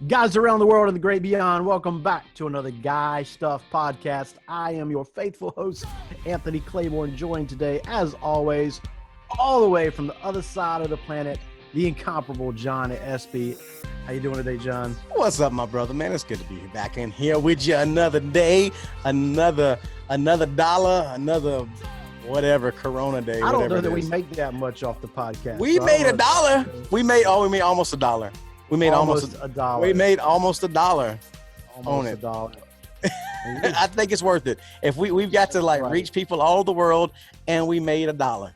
Guys around the world and the great beyond, welcome back to another Guy Stuff podcast. I am your faithful host, Anthony Claiborne, joined today, as always, all the way from the other side of the planet, the incomparable John Espy. How you doing today, John? What's up, my brother, man? It's good to be back in here with you another day, another dollar, another whatever, Corona day. I don't know that we make that much off the podcast. We made $1. We made almost $1. We made almost $1. We made almost $1 on it. $1. I think it's worth it. If we've got to reach people all over the world, and we made $1.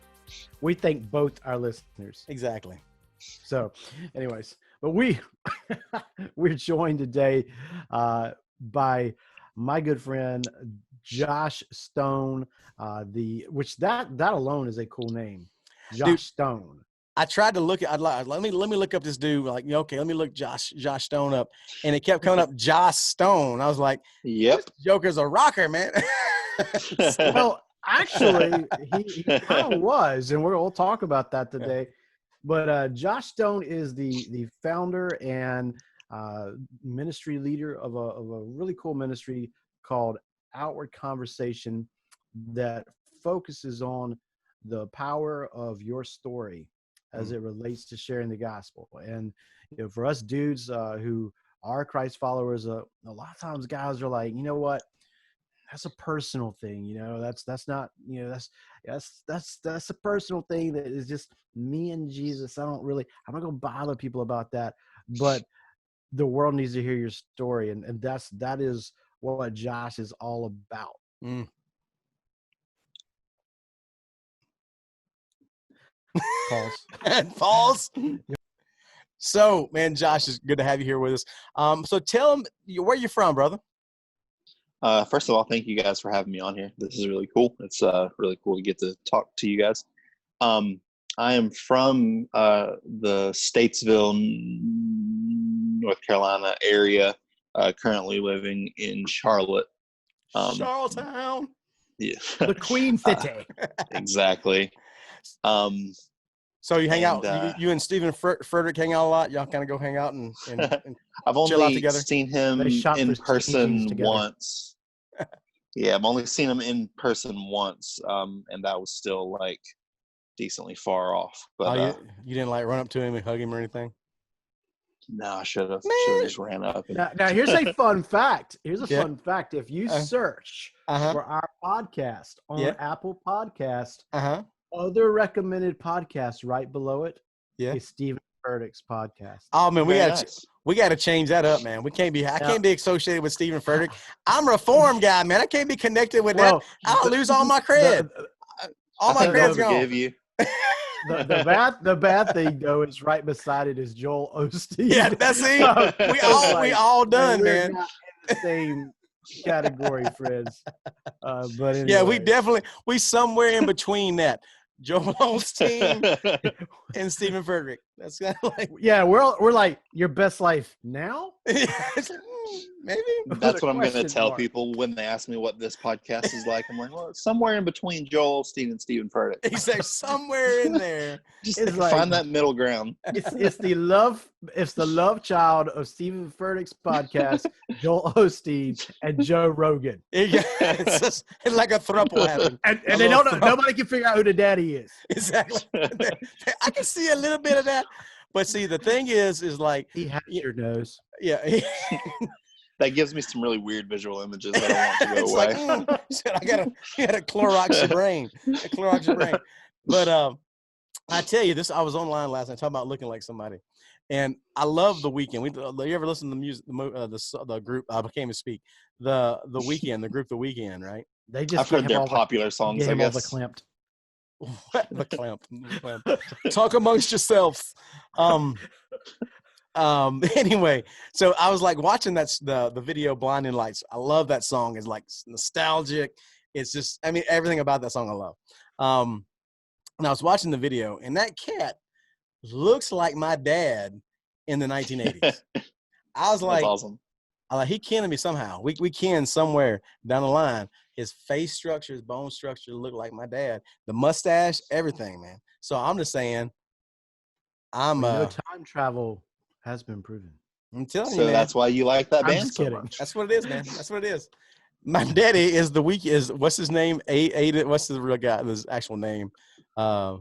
We thank both our listeners. Exactly. So, anyways, but we're joined today by my good friend Josh Stone. Which that alone is a cool name, Josh Stone. I tried to look at. Let me look up this dude. Let me look Josh Stone up, and it kept coming up Josh Stone. I was like, "Yep, this Joker's a rocker, man." Well, actually, he kind of was, and we'll talk about that today. But Josh Stone is the founder and ministry leader of a really cool ministry called Outward Conversation that focuses on the power of your story as it relates to sharing the gospel. And for us dudes who are Christ followers, a lot of times guys are like, you know what, that's a personal thing. That's not, that's a personal thing that is just me and Jesus. I'm not going to bother people about that, but the world needs to hear your story. And that is what Josh is all about. Mm. Pause. So, man, Josh, it's good to have you here with us. So tell them where you're from, brother. First of all, thank you guys for having me on here. This is really cool. It's really cool to get to talk to you guys. I am from the Statesville, North Carolina area, currently living in Charlotte. Charlottetown. Yeah. The Queen City. Exactly. So you hang out, you and Stephen Frederick hang out a lot? Y'all kind of go hang out and I've chill out only together? seen him in person once. Yeah, I've only seen him in person once, and that was still decently far off. But you didn't run up to him and hug him or anything? No, I should have just ran up. Now here's a fun fact. Fun fact. If you search for our podcast on Apple Podcast, other recommended podcasts right below it is Stephen Furtick's podcast. Oh man, we got to change that up, man. I can't be associated with Stephen Furtick. I'm a reformed guy, man. I can't be connected with that. I'll lose all my cred. All my cred's gone. You. The bad thing though is right beside it is Joel Osteen. Yeah, that's it. We all done, man. Not in the same category, friends. But anyway. Yeah, we somewhere in between that. Joel Osteen and Stephen Frederick. That's kind of we're like your best life now. Maybe that's what I'm going to tell people when they ask me what this podcast is like. I'm like, well, it's somewhere in between Joel Osteen and Stephen Furtick. Exactly, somewhere in there. Just find that middle ground. It's the love child of Stephen Furtick's podcast, Joel Osteen and Joe Rogan. It's like a throuple happened. And they don't know, nobody can figure out who the daddy is. Exactly. I can see a little bit of that. But see, the thing is he has your nose. Yeah. That gives me some really weird visual images that I want to go away. I gotta Clorox your brain. But I tell you this, I was online last night talking about looking like somebody. And I love The Weeknd. You ever listen to the music, the group, I can't even speak. The Weeknd, the group The Weeknd, right? I've heard their popular songs, I guess. All the clamped. The clamp. Talk amongst yourselves. Anyway, so I was watching the video Blinding Lights. I love that song. It's nostalgic. It's just, everything about that song I love. And I was watching the video, and that cat looks like my dad in the 1980s. I was like, that's awesome. He can me somehow. We can somewhere down the line. His face structure, his bone structure look like my dad. The mustache, everything, man. So I'm just saying, time travel has been proven. I'm telling you, So man. that's why you like that I'm band just so kidding. much. That's what it is, man. That's what it is. My daddy is what's his name? What's the real guy? His actual name? I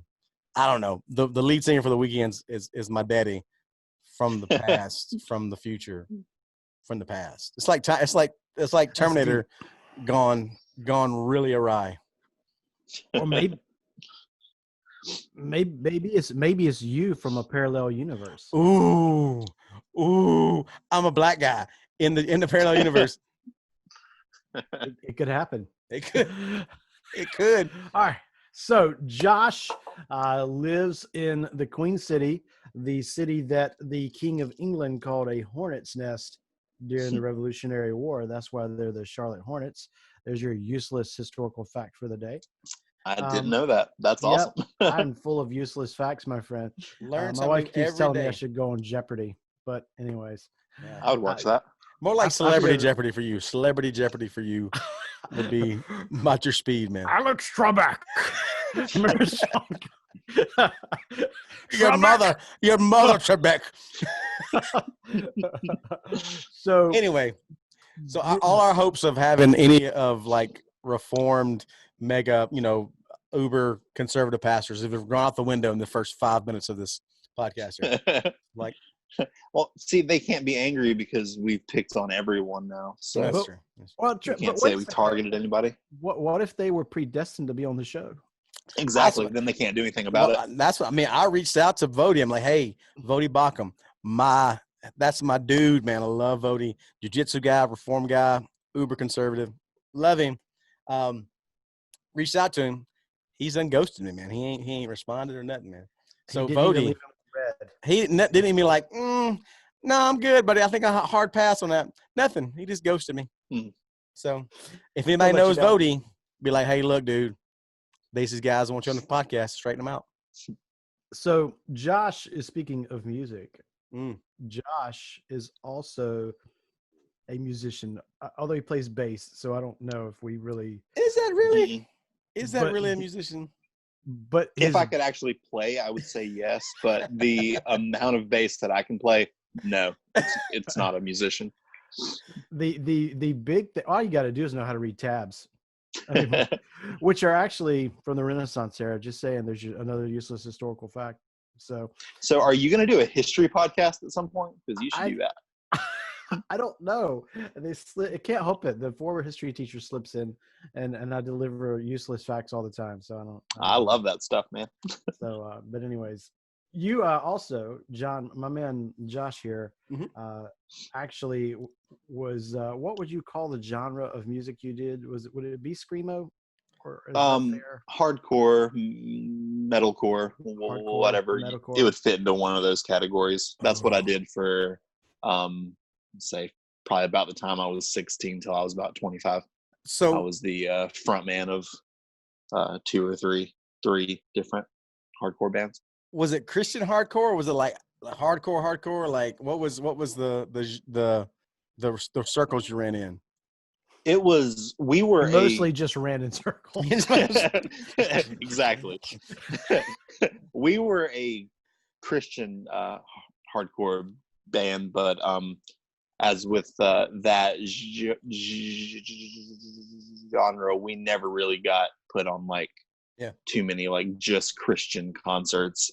don't know. The lead singer for the Weekends is my daddy from the past, from the future, from the past. It's like Terminator gone really awry. Or maybe it's you from a parallel universe. Ooh, I'm a black guy in the parallel universe. It could happen. It could. It could. All right. So Josh lives in the Queen City, the city that the King of England called a hornet's nest during the Revolutionary War. That's why they're the Charlotte Hornets. There's your useless historical fact for the day. I didn't know that. That's Yep, awesome. I'm full of useless facts, my friend. Learn My wife something keeps every telling me I day. should go on Jeopardy, but anyways, Yeah. I would watch that. More like I Celebrity forget- Jeopardy for you. Celebrity Jeopardy for you would be about your speed, man. Alex Trebek. Your mother, Trebek. So Anyway, so all our hopes of having any of like reformed, mega, uber conservative pastors have gone out the window in the first 5 minutes of this podcast here. Like, well, see, they can't be angry because we've picked on everyone now. So that's true. well, you can't say we targeted anybody. What if they were predestined to be on the show? Exactly. Then they can't do anything about it. That's what I mean. I reached out to Vody. I'm like, hey, Vody Bacham, that's my dude, man. I love Vody. Jiu-jitsu guy, reform guy, uber conservative. Love him. Reached out to him. He's unghosted me, man. He ain't responded or nothing, man. So Vody, he didn't even be like, no, I'm good, buddy. I think I hard pass on that. Nothing. He just ghosted me. So if anybody knows Vody, be like, hey, look, dude, these guys want you on the podcast. Straighten them out. So Josh is speaking of music. Josh is also a musician, although he plays bass. So I don't know if we really is that really a musician. But if I could actually play, I would say yes. But the amount of bass that I can play, no, it's not a musician. The big thing, all you got to do is know how to read tabs. I mean, which are actually from the Renaissance era. Just saying, there's another useless historical fact. So are you going to do a history podcast at some point? Because you should do that. I don't know. It can't help it. The former history teacher slips in, and I deliver useless facts all the time. So I love that stuff, man. So, but anyways, you also, John, my man Josh here, actually was what would you call the genre of music you did? Would it be screamo? Or hardcore, metalcore, whatever. Metalcore. It would fit into one of those categories. That's what I did for say probably about the time I was 16 till I was about 25. So I was the front man of two or three different hardcore bands. Was it Christian hardcore or was it like hardcore? Like what was the circles you ran in? We were mostly just ran in circles. Exactly. We were a Christian hardcore band, but as with that genre, we never really got put on too many just Christian concerts.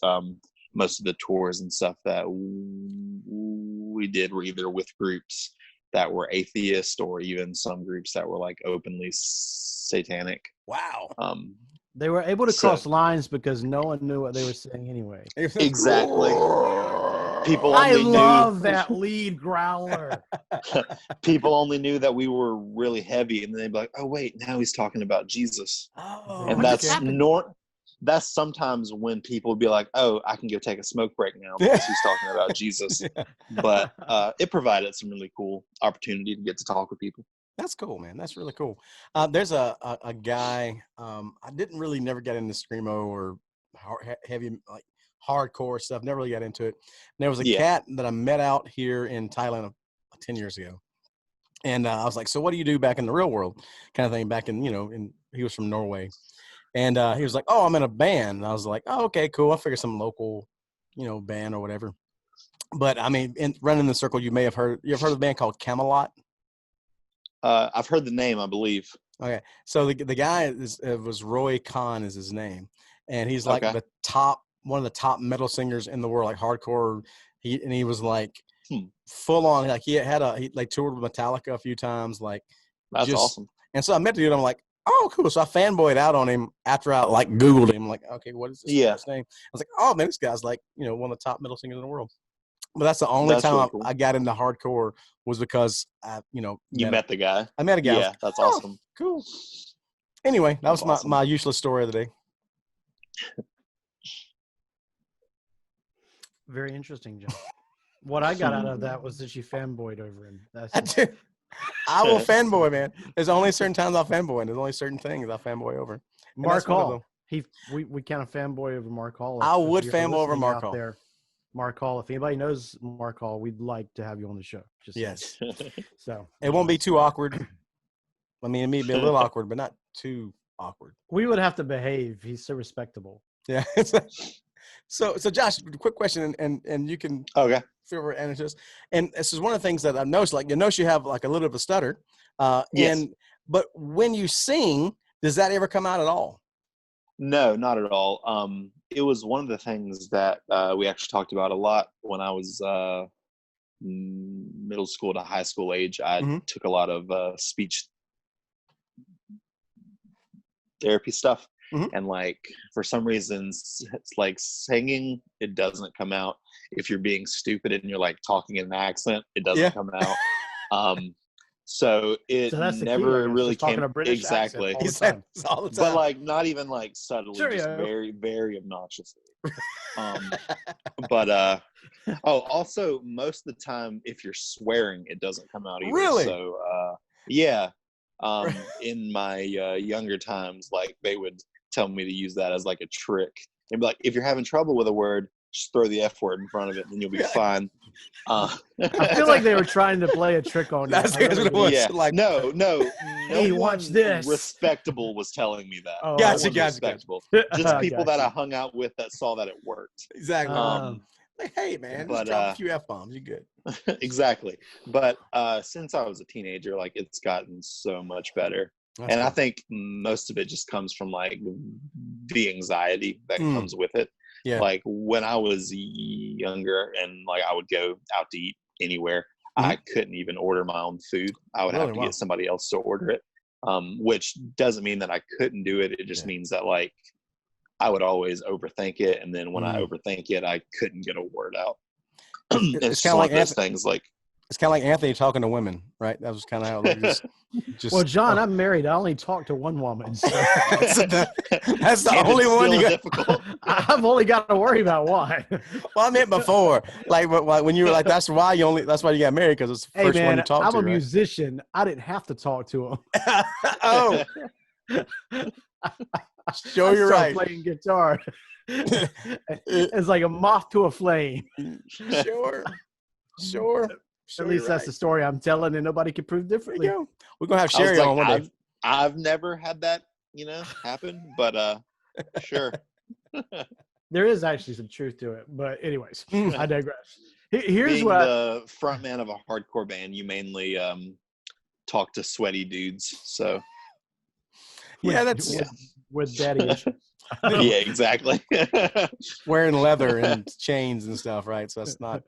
Most of the tours and stuff that we did were either with groups that were atheist or even some groups that were openly satanic. Wow. They were able to cross lines because no one knew what they were saying anyway. Exactly. People I only love that lead growler. People only knew that we were really heavy, and then they'd be like, "Oh wait, now he's talking about Jesus." And that's sometimes when people would be like, "Oh, I can go take a smoke break now because he's talking about Jesus." But it provided some really cool opportunity to get to talk with people. That's cool, man. That's really cool. There's a guy. I didn't really never get into screamo or heavy hardcore stuff. Never really got into it. And there was a cat that I met out here in Thailand 10 years ago, and I was like, "So what do you do back in the real world?" Kind of thing. Back in he was from Norway, and he was like, "Oh, I'm in a band." And I was like, "Oh, okay, cool. I figured some local, band or whatever." But I mean, running the circle, you have heard of a band called Camelot? I've heard the name, I believe. Okay, so the guy was Roy Khan is his name, and he's like Okay. one of the top metal singers in the world, like hardcore. He was like Hmm. full on, like he like toured with Metallica a few times, like That's awesome. And so I met the dude, I'm like, oh, cool. So I fanboyed out on him after I like Googled him, like, okay, what is this guy's name? I was like, oh man, this guy's like, one of the top metal singers in the world. But that's the only time really cool. I got into hardcore was because you met the guy. I met a guy. Yeah, that's awesome. Cool. Anyway, that was awesome. my useless story of the day. Very interesting, John. What I got out of that was that you fanboyed over him. I will fanboy, man. There's only certain times I'll fanboy, and there's only certain things I fanboy over. Mark Hall. We kind of fanboy over Mark Hall. I would fanboy over Mark Hall. Mark Hall. If anybody knows Mark Hall, we'd like to have you on the show. Yes. So it won't be too awkward. I mean, it may be a little awkward, but not too awkward. We would have to behave. He's so respectable. Yeah. So Josh, quick question, and you can feel free to answer this. And this is one of the things that I've noticed. Like, you have like a little bit of a stutter. Yes. But when you sing, does that ever come out at all? No, not at all. It was one of the things that we actually talked about a lot when I was middle school to high school age. I took a lot of speech therapy stuff. And like, for some reasons, it's like singing, it doesn't come out. If you're being stupid and you're like talking in an accent, it doesn't come out. So never really came exactly. All the time. But like, not even like subtly, just very, very obnoxiously. But also most of the time, if you're swearing, it doesn't come out either. Really? So yeah. In my younger times, like, they would tell me to use that as like a trick. They'd be like, if you're having trouble with a word, just throw the F word in front of it and you'll be fine. I feel like they were trying to play a trick on you. That's what it was. Yeah. Like, no hey, watch this. Respectable was telling me that. Oh, gotcha. Respectable. Just people that I hung out with that saw that it worked. Exactly. Like, hey man, just drop a few F-bombs, you good. Exactly. But since I was a teenager, like, it's gotten so much better. That's cool. I think most of it just comes from like the anxiety that comes with it. Yeah. Like, when I was younger and like I would go out to eat anywhere, I couldn't even order my own food. I would have to get somebody else to order it. Which doesn't mean that I couldn't do it. It just means that like I would always overthink it, and then when I overthink it, I couldn't get a word out. It's kind of like those things. Like, it's kind of like Anthony talking to women, right? That was kind of how it just. Well, John, I'm married. I only talk to one woman. So. That's the only one you got. Difficult. I've only got to worry about one. Well, I meant before, like when you were like, that's why you got married, because it's the first one you talked to. I'm a musician. I didn't have to talk to him. Oh. Sure, you're right. Playing guitar. It's like a moth to a flame. Sure. At least that's the story I'm telling, and nobody can prove differently. We're gonna have Sherry on one day. I've never had that, happen, but sure. There is actually some truth to it, but anyways, I digress. Here's Being what the front man of a hardcore band, you mainly talk to sweaty dudes, so. With daddy issues. Yeah, exactly. Wearing leather and chains and stuff, right? So that's not.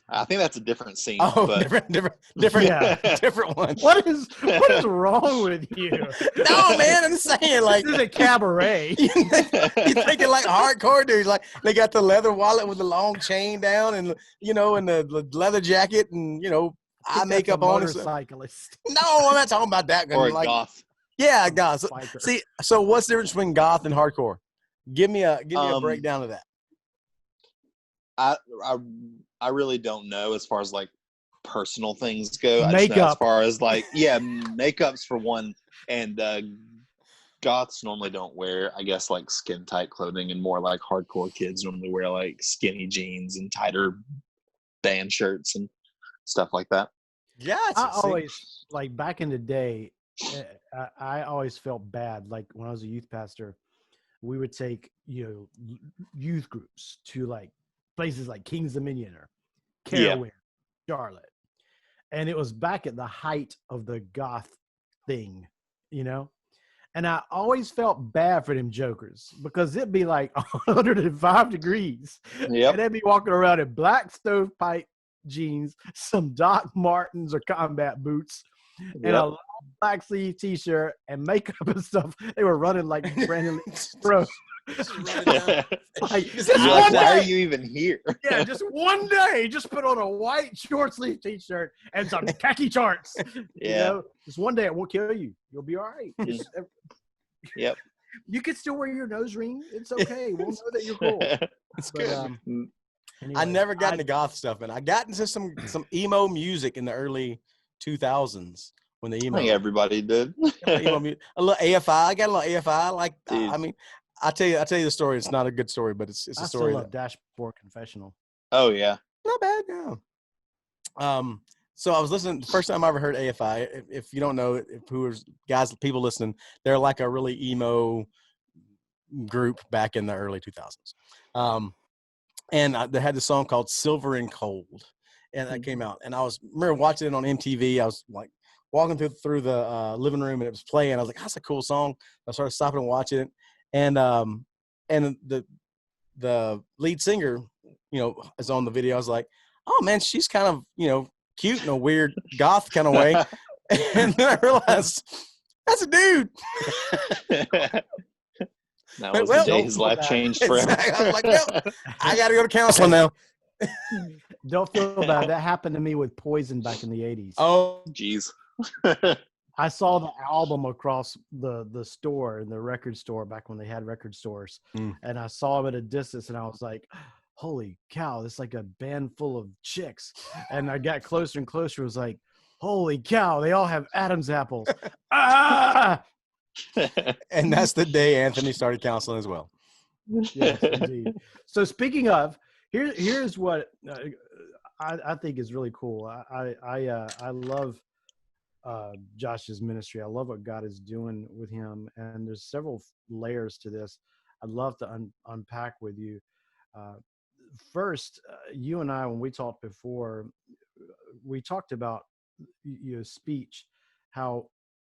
I think that's a different scene. Oh, but... different one. What is wrong with you? No, man, I'm saying, like, this is a cabaret. You're thinking like hardcore dudes, like they got the leather wallet with the long chain down, and and the leather jacket, and eye makeup on. Motorcyclist. No, I'm not talking about that. Or like, goth. Yeah, goth. So what's the difference between goth and hardcore? Give me a breakdown of that. I really don't know as far as like personal things go. Makeup. As far as like, makeup's for one, and goths normally don't wear, I guess, like skin tight clothing, and more like hardcore kids normally wear like skinny jeans and tighter band shirts and stuff like that. Yeah, I always, like, back in the day, I always felt bad. Like, when I was a youth pastor, we would take youth groups to like places like Kings Dominion or Yeah. Carowin, Charlotte. And it was back at the height of the goth thing, you know? And I always felt bad for them jokers because it'd be like 105 degrees. Yep. And they'd be walking around in black stovepipe jeans, some Doc Martens or combat boots, and a long black sleeve t-shirt and makeup and stuff. They were running like Brandon Lee Bro. Like, just one day. Why are you even here? Yeah, just one day, just put on a white short sleeve t-shirt and some khaki charts. Yeah. You know, just one day it won't kill you. You'll be all right. Yep. You can still wear your nose ring. It's okay. We'll know that you're cool. It's good. Anyway, I never got into goth stuff, and I got into some emo music in the early 2000s when the emo. I think everybody did. Emo music. A little AFI. I got a little AFI. Like, I mean, I tell you the story. It's not a good story, but it's a story. I still love Dashboard Confessional. Oh yeah, not bad. Yeah. So I was listening. The first time I ever heard AFI. If you don't know, people listening, they're like a really emo group back in the early 2000s. And they had this song called "Silver and Cold," and that came out. And I remember watching it on MTV. I was like walking through the living room, and it was playing. I was like, "That's a cool song." I started stopping and watching it, and the lead singer, is on the video. I was like, "Oh man, she's kind of cute in a weird goth kind of way." And then I realized that's a dude. That was the day his life changed forever. Exactly. I was like, no, I got to go to counseling now. Don't feel bad. That happened to me with Poison back in the 80s. Oh, jeez. I saw the album across the store, in the record store, back when they had record stores. And I saw him at a distance, and I was like, holy cow, this is like a band full of chicks. And I got closer and closer. It was like, holy cow, they all have Adam's apples. Ah! And that's the day Anthony started counseling as well. Yes, indeed. So speaking of, here's what I think is really cool. I love Josh's ministry. I love what God is doing with him, and there's several layers to this I'd love to unpack with you. First, you and I, when we talked before, we talked about speech, how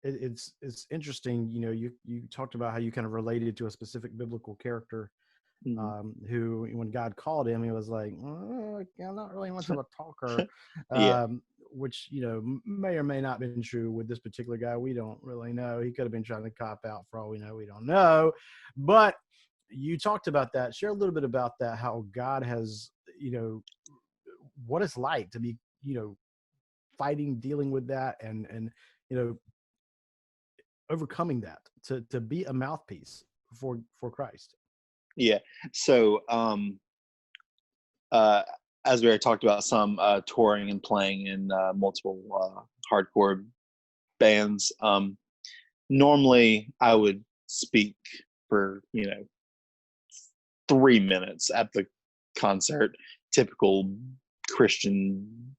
it's interesting. You talked about how you kind of related to a specific biblical character, who, when God called him, he was like, I'm not really much of a talker. Which may or may not have been true with this particular guy. We don't really know. He could have been trying to cop out, for all we know. We don't know. But you talked about that. Share a little bit about that, how God has, what it's like to be, fighting, dealing with that, and overcoming that, to be a mouthpiece for Christ. Yeah. So as we already talked about, some touring and playing in multiple hardcore bands, normally I would speak for 3 minutes at the concert, typical Christian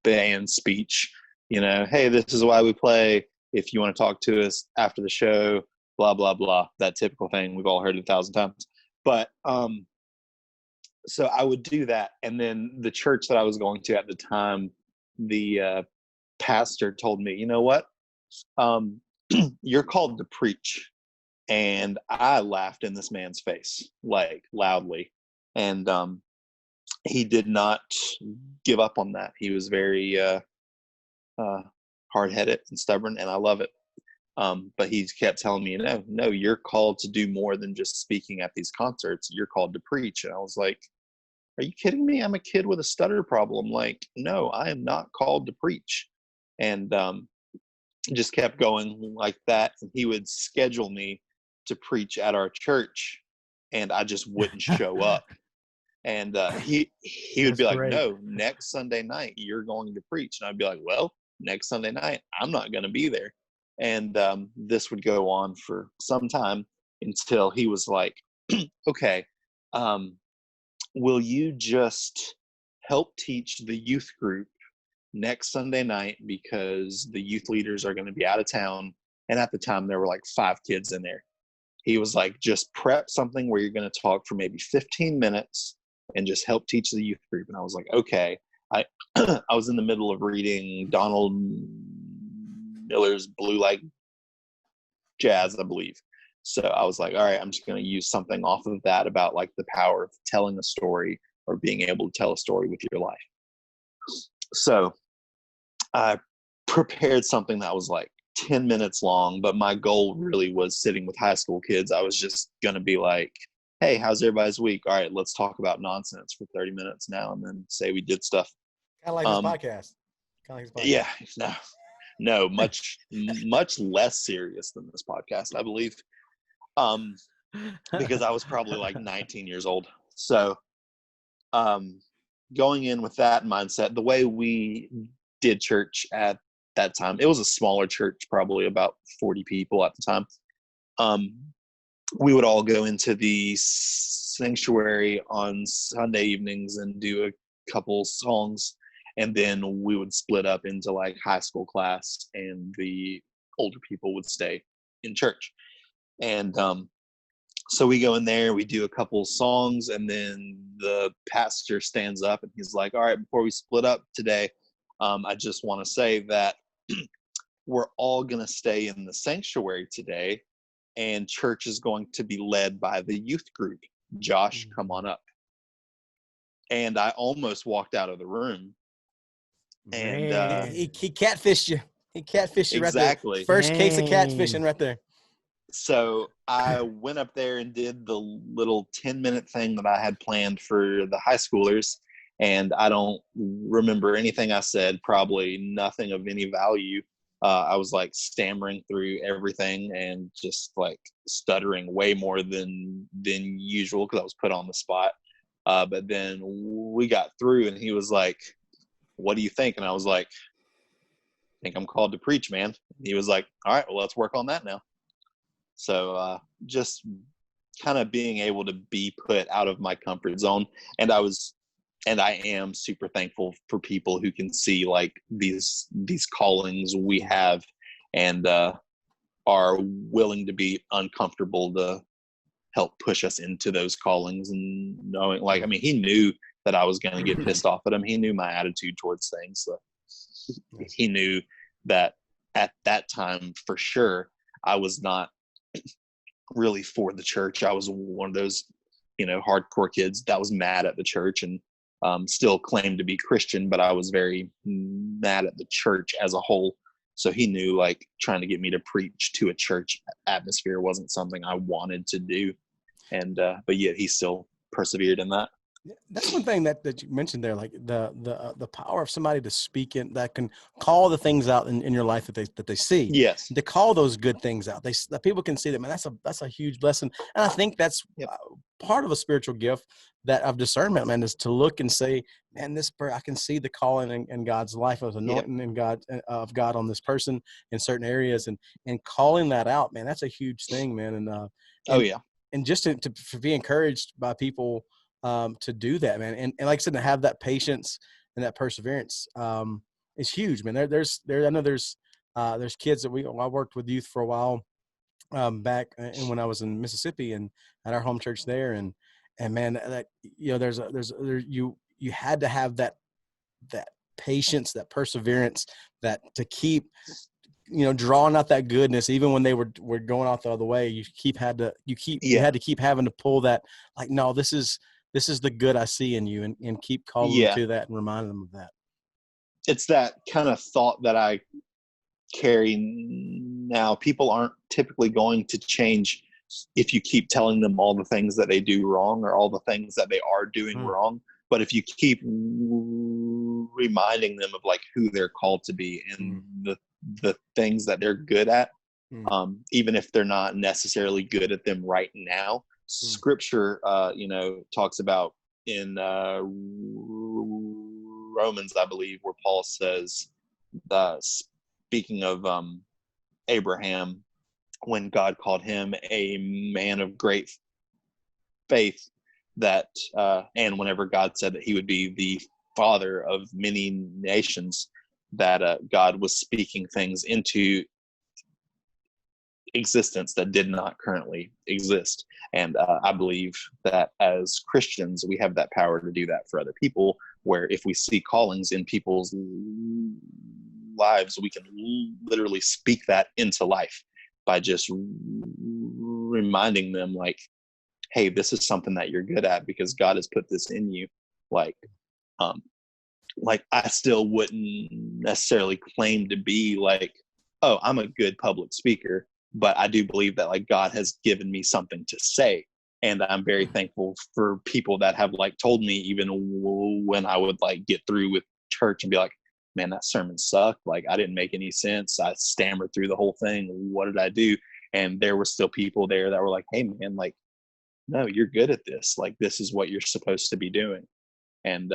band speech. Hey, this is why we play. If you want to talk to us after the show, blah blah blah, that typical thing we've all heard 1,000 times. But so I would do that, and then the church that I was going to at the time, the pastor told me, you know what, you're called to preach. And I laughed in this man's face, like, loudly. And he did not give up on that. He was very hard-headed and stubborn, and I love it. But he kept telling me, no, you're called to do more than just speaking at these concerts. You're called to preach. And I was like, are you kidding me? I'm a kid with a stutter problem. Like, no, I am not called to preach. And just kept going like that. And he would schedule me to preach at our church, and I just wouldn't show up. And he would be like, great. No, next Sunday night you're going to preach. And I'd be like, well, next Sunday night I'm not going to be there. And this would go on for some time until he was like, okay, will you just help teach the youth group next Sunday night, because the youth leaders are going to be out of town. And at the time there were like 5 kids in there. He was like, just prep something where you're going to talk for maybe 15 minutes and just help teach the youth group. And I was like, okay. I I was in the middle of reading Donald Miller's Blue Like Jazz, I believe. So I was like, all right, I'm just going to use something off of that about like the power of telling a story or being able to tell a story with your life. So I prepared something that was like 10 minutes long, but my goal really was sitting with high school kids. I was just going to be like, hey, how's everybody's week? All right, let's talk about nonsense for 30 minutes now and then say we did stuff. Kind of like this podcast. Kind of like this podcast. Yeah, no, much less serious than this podcast, I believe. Because I was probably like 19 years old. So going in with that mindset, the way we did church at that time, it was a smaller church, probably about 40 people at the time. We would all go into the sanctuary on Sunday evenings and do a couple songs, and then we would split up into like high school class, and the older people would stay in church. And so we go in there, we do a couple songs, and then the pastor stands up and he's like, all right, before we split up today, I just want to say that we're all going to stay in the sanctuary today, and church is going to be led by the youth group. Josh, come on up. And I almost walked out of the room. And he catfished you. He catfished you exactly. Right there. First case of catfishing right there. So I went up there and did the little 10-minute thing that I had planned for the high schoolers. And I don't remember anything I said, probably nothing of any value. I was like stammering through everything and just like stuttering way more than usual because I was put on the spot. But then we got through and he was like, what do you think? And I was like, I think I'm called to preach, man. He was like, all right, well, let's work on that now. So just kind of being able to be put out of my comfort zone. And I am super thankful for people who can see like these callings we have and are willing to be uncomfortable to help push us into those callings. And knowing, like, I mean, he knew that I was going to get pissed off at him. He knew my attitude towards things. So he knew that at that time, for sure, I was not really for the church. I was one of those, hardcore kids that was mad at the church and still claimed to be Christian, but I was very mad at the church as a whole. So he knew like trying to get me to preach to a church atmosphere wasn't something I wanted to do. And, but yet he still persevered in that. That's one thing that you mentioned there, like the power of somebody to speak in that can call the things out in your life that they see. Yes. To call those good things out. That people can see that, man, that's a huge blessing. And I think that's part of a spiritual gift that of discernment, man, is to look and say, man, I can see the calling in God's life of anointing and of God on this person in certain areas and calling that out, man, that's a huge thing, man. And and just to be encouraged by people to do that, man. And like I said, to have that patience and that perseverance is huge, man. I know there's kids that I worked with youth for a while back and when I was in Mississippi and at our home church there. And man, that, you had to have that patience, that perseverance, that to keep, drawing out that goodness, even when they were going out the other way, you had to keep having to pull that, like, no, this is the good I see in you, and keep calling them to that and reminding them of that. It's that kind of thought that I carry now. People aren't typically going to change if you keep telling them all the things that they do wrong or all the things that they are doing wrong. But if you keep reminding them of like who they're called to be and the things that they're good at, even if they're not necessarily good at them right now. Scripture, talks about in Romans, I believe, where Paul says, speaking of Abraham, when God called him a man of great faith, that and whenever God said that he would be the father of many nations, that God was speaking things into existence that did not currently exist. And I believe that as Christians, we have that power to do that for other people, where if we see callings in people's lives, we can literally speak that into life by just reminding them, like, hey, this is something that you're good at because God has put this in you. Like I still wouldn't necessarily claim to be like, oh, I'm a good public speaker, but I do believe that like God has given me something to say. And I'm very thankful for people that have like told me, even when I would like get through with church and be like, man, that sermon sucked. Like I didn't make any sense. I stammered through the whole thing. What did I do? And there were still people there that were like, hey man, like, no, you're good at this. Like, this is what you're supposed to be doing. And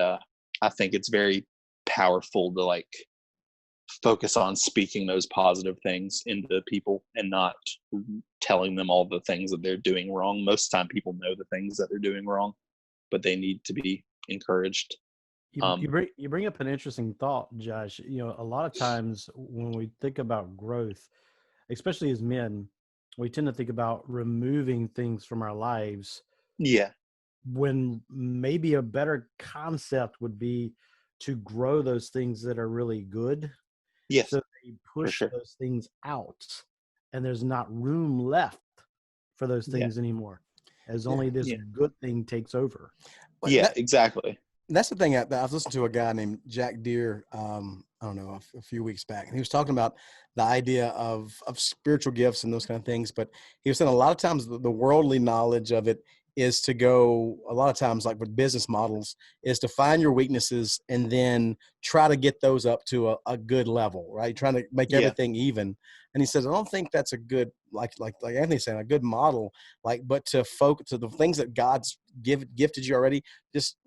I think it's very powerful to like focus on speaking those positive things into people and not telling them all the things that they're doing wrong. Most of the time people know the things that they're doing wrong, but they need to be encouraged. You bring up an interesting thought, Josh. You know, a lot of times when we think about growth, especially as men, we tend to think about removing things from our lives. Yeah. When maybe a better concept would be to grow those things that are really good. Yes. So they push those things out, and there's not room left for those things anymore, as only this good thing takes over. Yeah, exactly. That's the thing. I was listening to a guy named Jack Deere, I don't know, a few weeks back, and he was talking about the idea of spiritual gifts and those kind of things. But he was saying a lot of times the worldly knowledge of it is to go, a lot of times, like with business models, is to find your weaknesses and then try to get those up to a good level, right? Trying to make everything even. And he says, I don't think that's a good, like Anthony's saying, a good model, like, but to focus to the things that God's gifted you already, just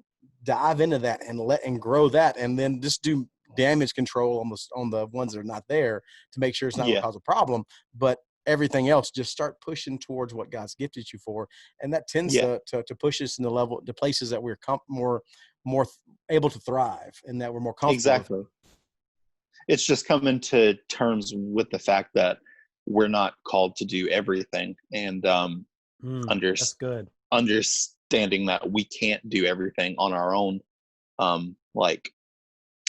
dive into that and grow that, and then just do damage control on the ones that are not there to make sure it's not going to cause a problem. But everything else, just start pushing towards what God's gifted you for, and that tends to push us in the places that we're more able to thrive and that we're more comfortable. Exactly. It's just coming to terms with the fact that we're not called to do everything, and that's good. Understanding that we can't do everything on our own. Like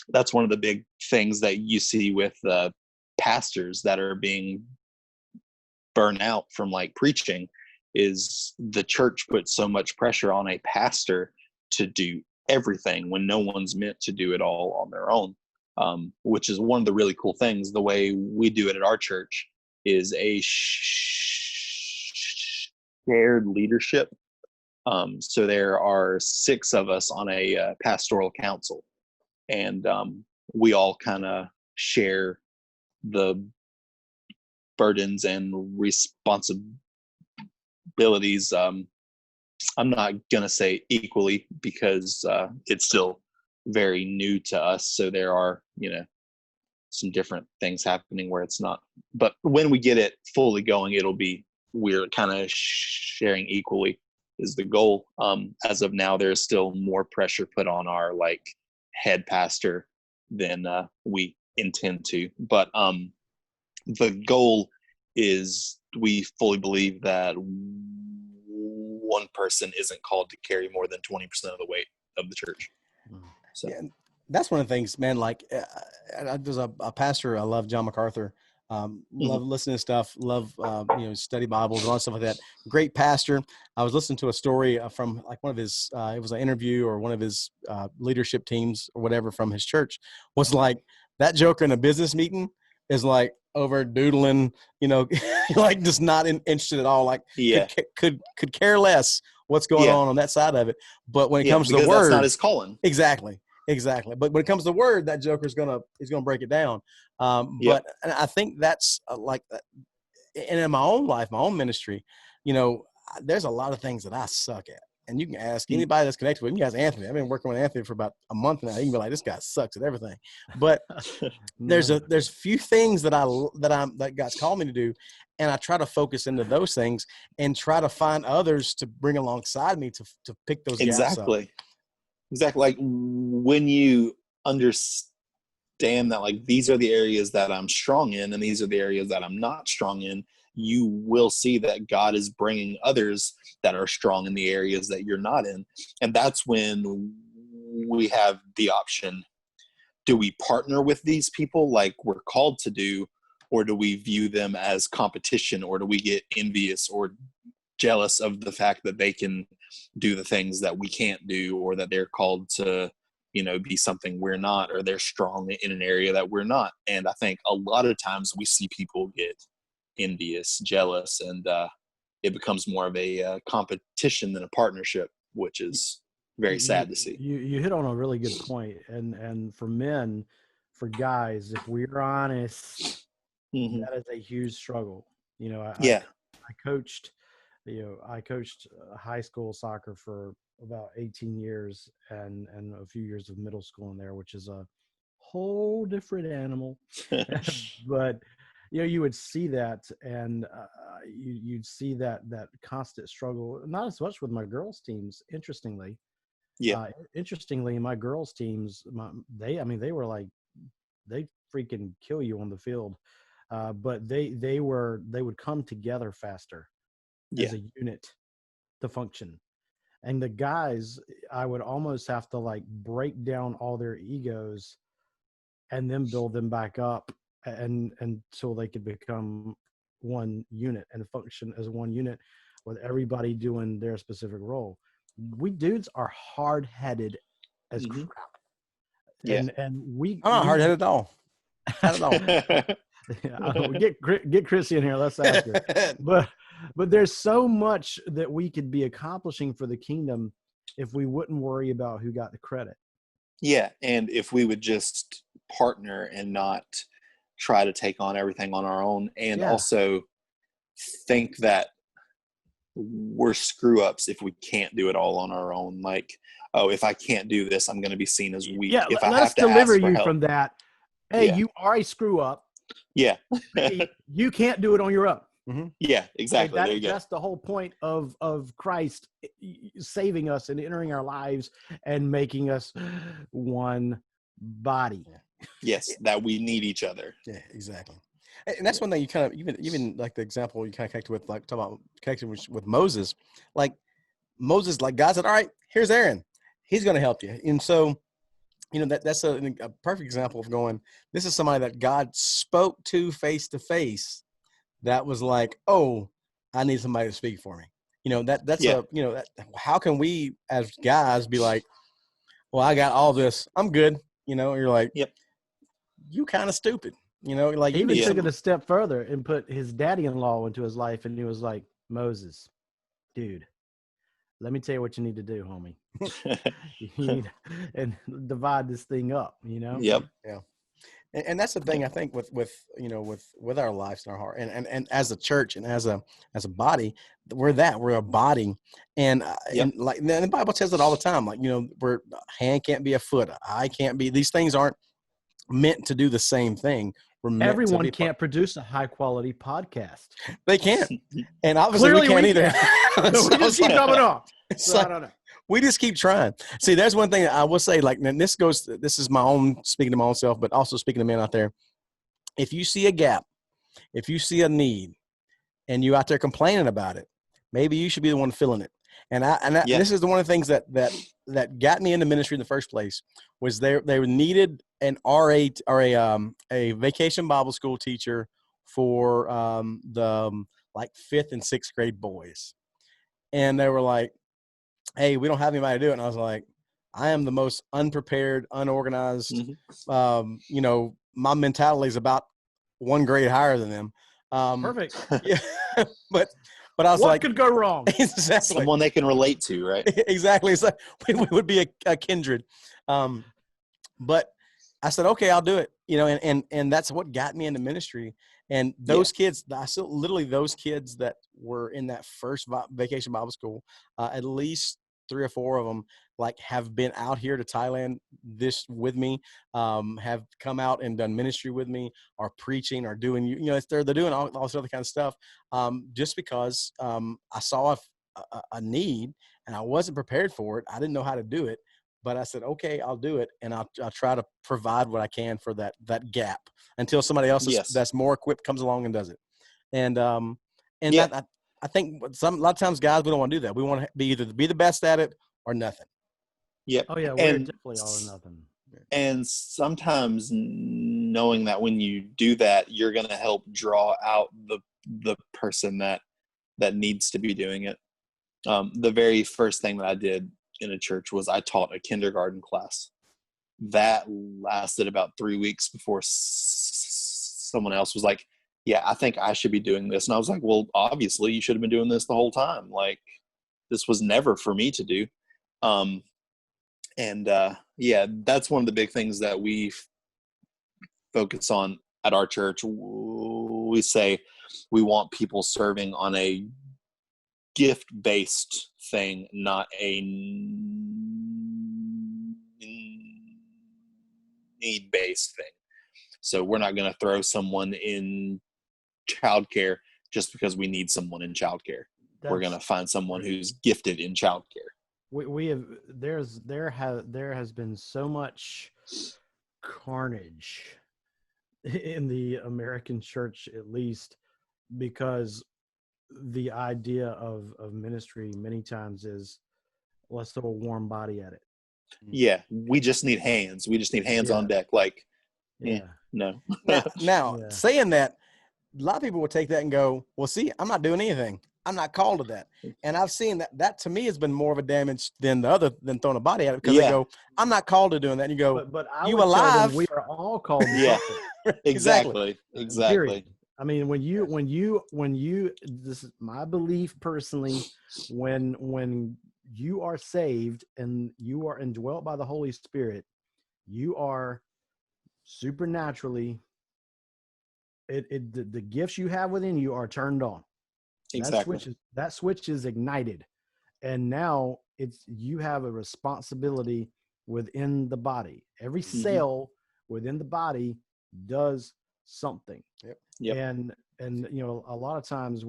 that's one of the big things that you see with pastors that are being burned out from like preaching, is the church puts so much pressure on a pastor to do everything when no one's meant to do it all on their own. Which is one of the really cool things. The way we do it at our church is a shared leadership. So there are 6 of us on a pastoral council, and we all kind of share the burdens and responsibilities. I'm not going to say equally because it's still very new to us. So there are, some different things happening where it's not. But when we get it fully going, we're kind of sharing equally is the goal. As of now, there's still more pressure put on our like head pastor than we intend to. But the goal is, we fully believe that one person isn't called to carry more than 20% of the weight of the church. So that's one of the things, man. Like there's a pastor I love, John MacArthur. Love listening to stuff, love, study Bibles and all that stuff like that. Great pastor. I was listening to a story from like one of his, it was an interview or one of his leadership teams or whatever from his church, was like, that joker in a business meeting is like over doodling, like just not interested at all. Like could care less what's going on that side of it. But when it comes to the word, that's not his calling. Exactly. But when it comes to the word, that joker's gonna break it down. But and I think that's like, and in my own life, my own ministry, there's a lot of things that I suck at. And you can ask anybody that's connected with me. You can ask Anthony. I've been working with Anthony for about a month now. You can be like, this guy sucks at everything. But there's few things that God's called me to do, and I try to focus into those things and try to find others to bring alongside me to pick those gaps up. Exactly. Like when you understand that like these are the areas that I'm strong in and these are the areas that I'm not strong in, you will see that God is bringing others that are strong in the areas that you're not in. And that's when we have the option. Do we partner with these people like we're called to do, or do we view them as competition, or do we get envious or jealous of the fact that they can do the things that we can't do, or that they're called to, be something we're not, or they're strong in an area that we're not? And I think a lot of times we see people get envious, jealous, and it becomes more of a competition than a partnership, which is very sad to see. You hit on a really good point. And for men, for guys, if we're honest, that is a huge struggle. I coached, I coached high school soccer for about 18 years and a few years of middle school in there, which is a whole different animal. But you would see that, and you'd see that constant struggle. Not as much with my girls' teams, interestingly. Interestingly, my girls' teams, they were like, they freaking kill you on the field, but they would come together faster as a unit to function. And the guys, I would almost have to like break down all their egos and then build them back up, and until they could become one unit and function as one unit with everybody doing their specific role. We dudes are hard-headed as crap. And I'm not hard-headed at all. Not at all. Get Chrissy in here. Let's ask her. But there's so much that we could be accomplishing for the kingdom if we wouldn't worry about who got the credit. Yeah, and if we would just partner and not try to take on everything on our own, and also think that we're screw ups if we can't do it all on our own. Like, oh, if I can't do this, I'm going to be seen as weak. Yeah, if I let's have to deliver ask for you help from that. Hey, you are a screw up. Yeah. You can't do it on your own. Mm-hmm. Yeah, exactly. There you go. That's the whole point of Christ saving us and entering our lives and making us one body. Yes, that we need each other. Yeah, exactly. And that's one thing you kind of, even like the example you kind of connected with, like talk about connection with Moses. Like Moses, like God said, all right, here's Aaron. He's going to help you. And so, that's a perfect example of going, this is somebody that God spoke to face, that was like, oh, I need somebody to speak for me. How can we as guys be like, well, I got all this, I'm good. You're like, yep, you kind of stupid. Like he even took it a step further and put his daddy-in-law into his life, and he was like, Moses, dude, let me tell you what you need to do, homie. You need and divide this thing up, Yep. Yeah. And that's the thing I think with our lives and our heart, and as a church and as a body, we're a body, and like the Bible says it all the time. Like we're hand can't be a foot, an eye can't be. These things aren't meant to do the same thing. Everyone can't produce a high quality podcast. They can't, and obviously we can't either. We just keep coming off. So I don't know. We just keep trying. See, there's one thing I will say, like, and this is my own, speaking to my own self, but also speaking to men out there. If you see a gap, if you see a need, and you out there complaining about it, maybe you should be the one filling it. And this is one of the things that got me into ministry in the first place, was they needed an RA or a vacation Bible school teacher for the like 5th and 6th grade boys. And they were like, hey, we don't have anybody to do it. And I was like, I am the most unprepared, unorganized. Mm-hmm. My mentality is about 1 grade higher than them. Perfect. Yeah, but I was what like, could go wrong? Exactly. Someone they can relate to, right? Exactly. It's like we would be a kindred. But I said, okay, I'll do it. And that's what got me into ministry. And those kids, those kids that were in that first vacation Bible school, at least 3 or 4 of them, like, have been out here to Thailand with me, have come out and done ministry with me, are preaching, or doing, they're doing all this other kind of stuff, just because I saw a need and I wasn't prepared for it. I didn't know how to do it. But I said, okay, I'll do it, and I'll try to provide what I can for that gap until somebody else that's more equipped comes along and does it. And And Yeah. that I think a lot of times guys, we don't want to do that. We want to be either be the best at it or nothing. Yep. Oh yeah, we're definitely all or nothing. And sometimes knowing that when you do that, you're going to help draw out the person that needs to be doing it. The very first thing that I did in a church was I taught a kindergarten class. That lasted about 3 weeks before someone else was like, yeah, I think I should be doing this. And I was like, well, obviously you should have been doing this the whole time. Like, this was never for me to do. Yeah, that's one of the big things that we focus on at our church. We say we want people serving on a gift-based thing, not a need-based thing. So we're not going to throw someone in childcare just because we need someone in childcare. We're going to find someone who's gifted in childcare. We have there has been so much carnage in the American church, at least, because the idea of ministry many times is, let's throw a warm body at it. Yeah, we just need hands. We just need hands on deck. Like, no. Now saying that, a lot of people would take that and go, well, see, I'm not doing anything. I'm not called to that. And I've seen that to me has been more of a damage than throwing a body at it, because they go, I'm not called to doing that. And you go, but I you would alive? tell them we are all called to something. Exactly. Period. I mean, when you, this is my belief personally, when you are saved and you are indwelt by the Holy Spirit, you are supernaturally, the gifts you have within you are turned on. Exactly. That switch is ignited. And now you have a responsibility within the body. Every cell within the body does something. Yep. And a lot of times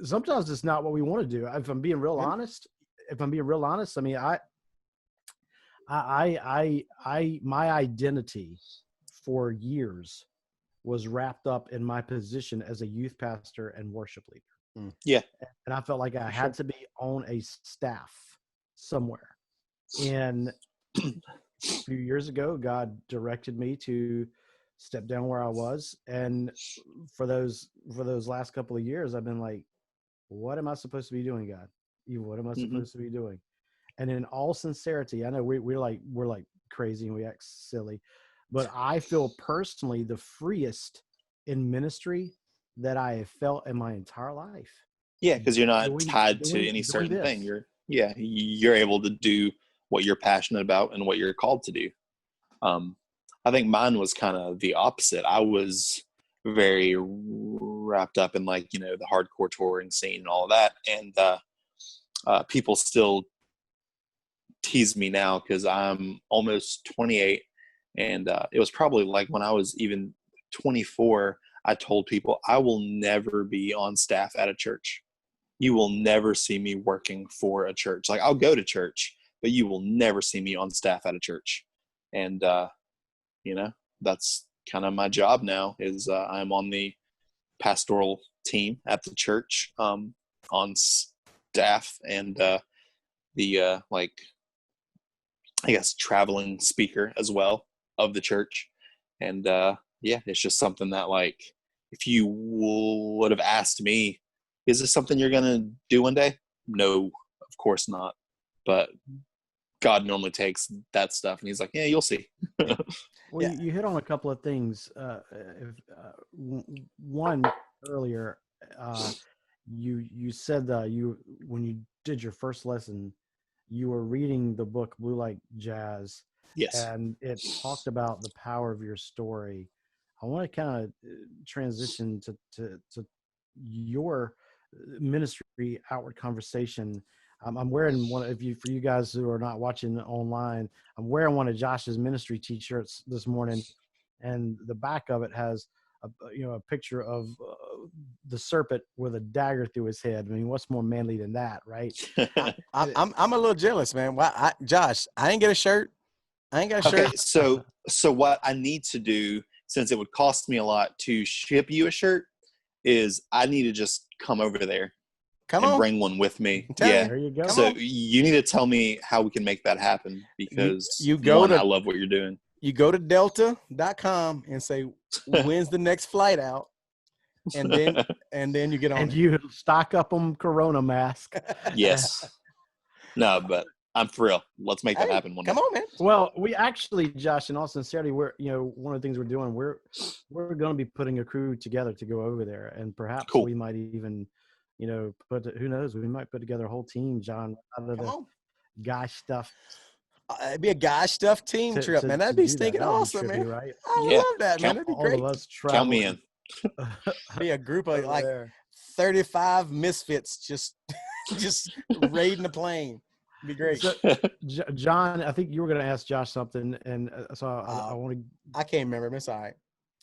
sometimes it's not what we want to do. If I'm being real honest, I mean, my identity for years was wrapped up in my position as a youth pastor and worship leader. Yeah. And I felt like I had to be on a staff somewhere. And a few years ago, God directed me to step down where I was. And for those last couple of years, I've been like, what am I supposed to be doing, God? What am I supposed to be doing? And in all sincerity, I know we're like crazy and we act silly, but I feel personally the freest in ministry that I have felt in my entire life. Yeah, because you're not tied to any certain thing. You're able to do what you're passionate about and what you're called to do. I think mine was kind of the opposite. I was very wrapped up in the hardcore touring scene and all of that. And people still tease me now because I'm almost 28. And it was probably like when I was even 24, I told people I will never be on staff at a church. You will never see me working for a church. Like, I'll go to church, but you will never see me on staff at a church. And, that's kind of my job now is I'm on the pastoral team at the church on staff and the I guess traveling speaker as well of the church. And it's just something that, like, if you would have asked me, is this something you're gonna do one day? No, of course not. But God normally takes that stuff and he's like, yeah, you'll see. Well, you hit on a couple of things. One earlier, you said that when you did your first lesson, you were reading the book Blue Like Jazz. Yes. And it talked about the power of your story. I want to kind of transition to your ministry outward conversation. I'm wearing for you guys who are not watching online, I'm wearing one of Josh's ministry t-shirts this morning, and the back of it has a picture of the serpent with a dagger through his head. I mean, what's more manly than that, right? I'm a little jealous, man. Why, Josh? I ain't get a shirt. Okay, so what I need to do, since it would cost me a lot to ship you a shirt, is I need to just come over there Come and on. bring one with me. I'm telling Yeah. you. There you go. Come So on. you need to tell me how we can make that happen, because You go one, to- I love what you're doing. You go to delta.com and say, when's the next flight out? And then you get on And it. you stock up on Corona mask. Yes. No, but I'm for real. Let's make that Hey, happen one come day. on, man. Well, we actually, Josh, in all sincerity, we're, one of the things we're doing, we're going to be putting a crew together to go over there, and perhaps Cool. we might even, who knows, we might put together a whole team, John, out of Come the on. guy stuff. It'd be a guy stuff team trip, man. That'd be stinking awesome, trippy, man. right? I Yeah. love that, man. That'd be All great. of us Count me traveling. in. Be a group of over like there. 35 misfits just raiding the plane. It'd be great. So, John, I think you were going to ask Josh something, and so I want to. I can't remember. It's all right.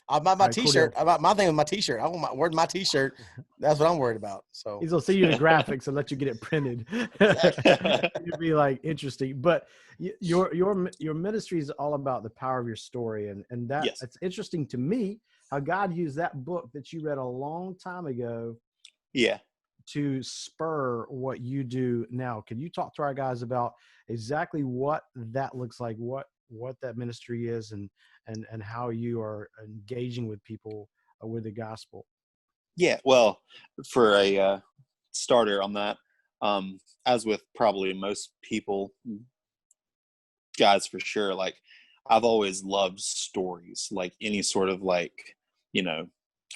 About my All right, cool T-shirt. deal. About my thing with my T-shirt. I want where's my T-shirt? That's what I'm worried about. So He's gonna see you the graphics and let you get it printed. It'd be like interesting, but your ministry is all about the power of your story, and that Yes. it's interesting to me how God used that book that you read a long time ago Yeah. to spur what you do now. Can you talk to our guys about exactly what that looks like, what that ministry is, and how you are engaging with people with the gospel? Yeah. Well, for a starter on that, as with probably most people, guys for sure, like I've always loved stories, like any sort of like,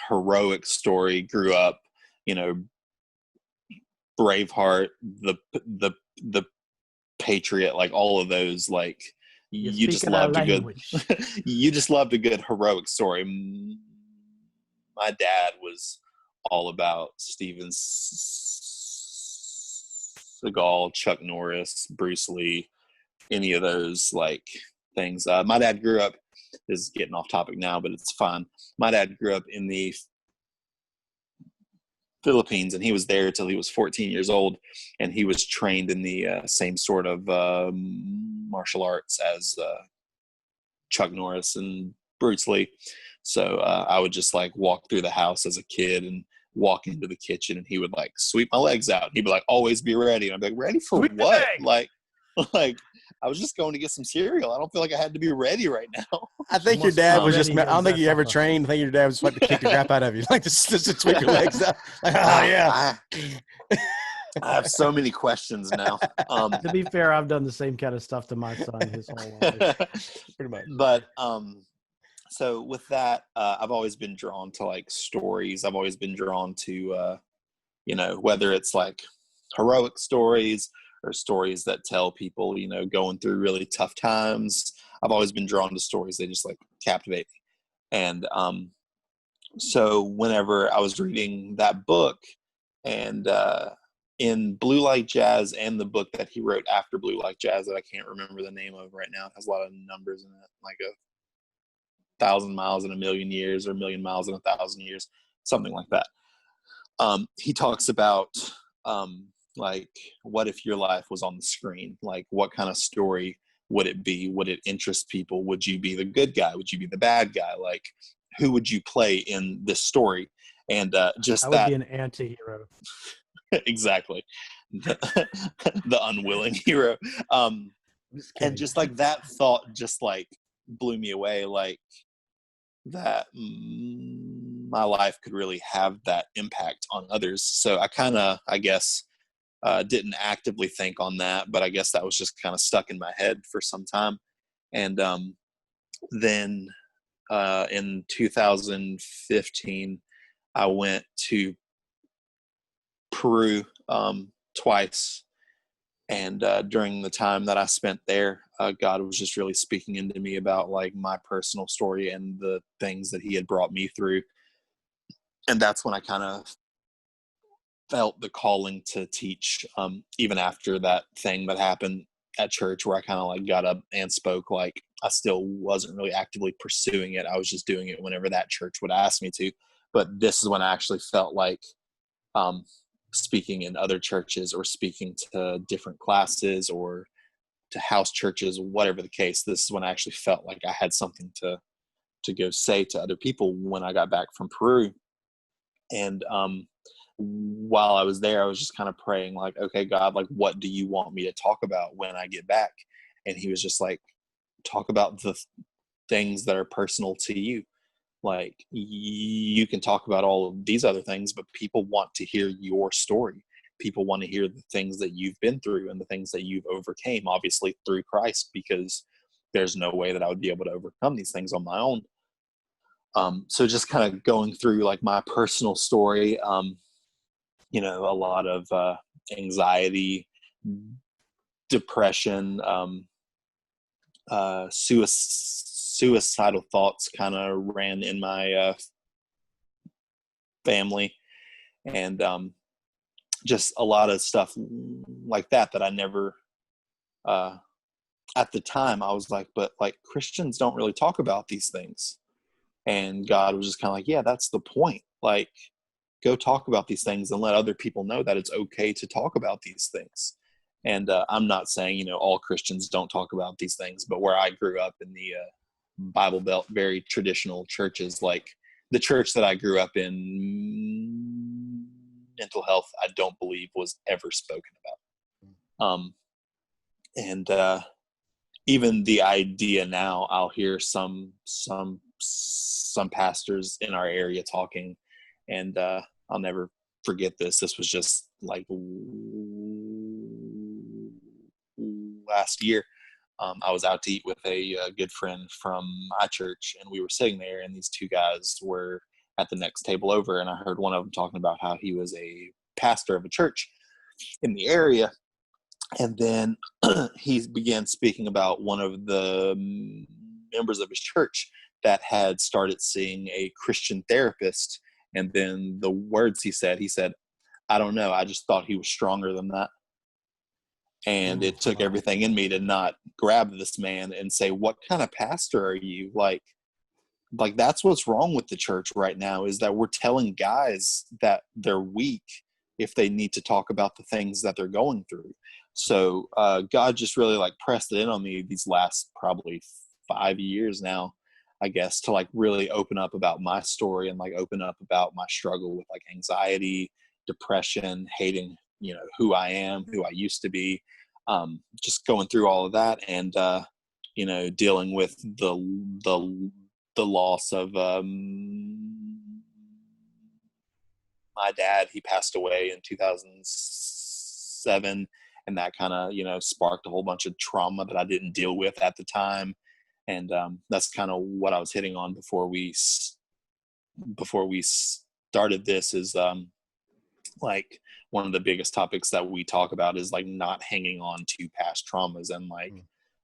heroic story. Grew up, Braveheart, the Patriot, like all of those, like you just loved a good you just loved a good heroic story. My dad was all about Steven Seagal, Chuck Norris, Bruce Lee, any of those like things. My dad grew up, this is getting off topic now, but it's fine. My dad grew up in the Philippines, and he was there till he was 14 years old, and he was trained in the same sort of martial arts as Chuck Norris and Bruce Lee. So I would just like walk through the house as a kid and walk into the kitchen, and he would like sweep my legs out. He'd be like, "Always be ready." And I'd be like, "Ready for Sweep what?" Like I was just going to get some cereal. I don't feel like I had to be ready right now. I think your dad was just. I don't think you ever trained. trained. I think your dad was just like to kick the crap out of you, like just to sweep your legs out. Like, oh yeah. I have so many questions now. To be fair, I've done the same kind of stuff to my son his whole life. Pretty much. But so with that, I've always been drawn to like stories. I've always been drawn to whether it's like heroic stories or stories that tell people, going through really tough times. I've always been drawn to stories. They just like captivate me. And so whenever I was reading that book, and in Blue Like Jazz and the book that he wrote after Blue Like Jazz that I can't remember the name of right now, it has a lot of numbers in it, like 1,000 miles in a million years, or a million miles in 1,000 years, something like that. He talks about like, what if your life was on the screen? Like, what kind of story would it be? Would it interest people? Would you be the good guy? Would you be the bad guy? Like, who would you play in this story? And just I that would be an anti-hero. exactly, the unwilling hero. And just like that thought just like blew me away, like that my life could really have that impact on others. So I kind of, I guess, didn't actively think on that, but I guess that was just kind of stuck in my head for some time. And then in 2015, I went to Peru twice. And during the time that I spent there, God was just really speaking into me about like my personal story and the things that he had brought me through. And that's when I kind of felt the calling to teach, even after that thing that happened at church, where I kind of like got up and spoke. Like, I still wasn't really actively pursuing it. I was just doing it whenever that church would ask me to. But this is when I actually felt like speaking in other churches, or speaking to different classes, or to house churches, whatever the case. This is when I actually felt like I had something to go say to other people when I got back from Peru. And while I was there, I was just kind of praying, like, okay, God, like, what do you want me to talk about when I get back? And he was just like, talk about the things that are personal to you. Like, you can talk about all of these other things, but people want to hear your story. People want to hear the things that you've been through and the things that you've overcame, obviously through Christ, because there's no way that I would be able to overcome these things on my own. So just kind of going through like my personal story, you know, a lot of anxiety, depression, suicidal thoughts kind of ran in my family, and just a lot of stuff like that I never, at the time I was like, but like Christians don't really talk about these things. And God was just kind of like, yeah, that's the point. Like, go talk about these things and let other people know that it's okay to talk about these things. And I'm not saying, you know, all Christians don't talk about these things, but where I grew up in the Bible Belt, very traditional churches, like the church that I grew up in, mental health, I don't believe was ever spoken about. And even the idea now, I'll hear some pastors in our area talking, and I'll never forget this. This was just like last year. I was out to eat with a good friend from my church, and we were sitting there, and these two guys were at the next table over, and I heard one of them talking about how he was a pastor of a church in the area. And then he began speaking about one of the members of his church that had started seeing a Christian therapist. And then the words he said, I don't know, I just thought he was stronger than that. And it took everything in me to not grab this man and say, what kind of pastor are you? Like that's what's wrong with the church right now, is that we're telling guys that they're weak if they need to talk about the things that they're going through. So God just really like pressed it in on me these last probably 5 years now, I guess, to like really open up about my story and like open up about my struggle with like anxiety, depression, hating, you know, who I am, who I used to be, just going through all of that, and you know, dealing with the loss of my dad. He passed away in 2007, and that kind of, you know, sparked a whole bunch of trauma that I didn't deal with at the time. And that's kind of what I was hitting on before we started this, is like one of the biggest topics that we talk about is like not hanging on to past traumas, and like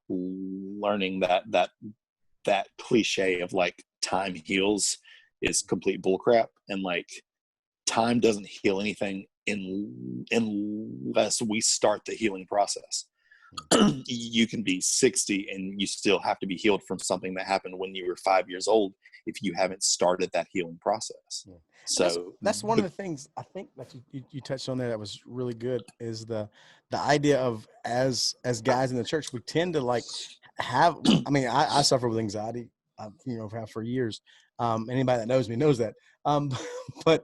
learning that cliche of like time heals is complete bullcrap. And like time doesn't heal anything unless we start the healing process. You can be 60 and you still have to be healed from something that happened when you were 5 years old if you haven't started that healing process. Yeah. So that's one of the things I think that you touched on there that was really good, is the idea of as guys in the church, we tend to like have, I mean, I suffer with anxiety, you know, for years. Anybody that knows me knows that. But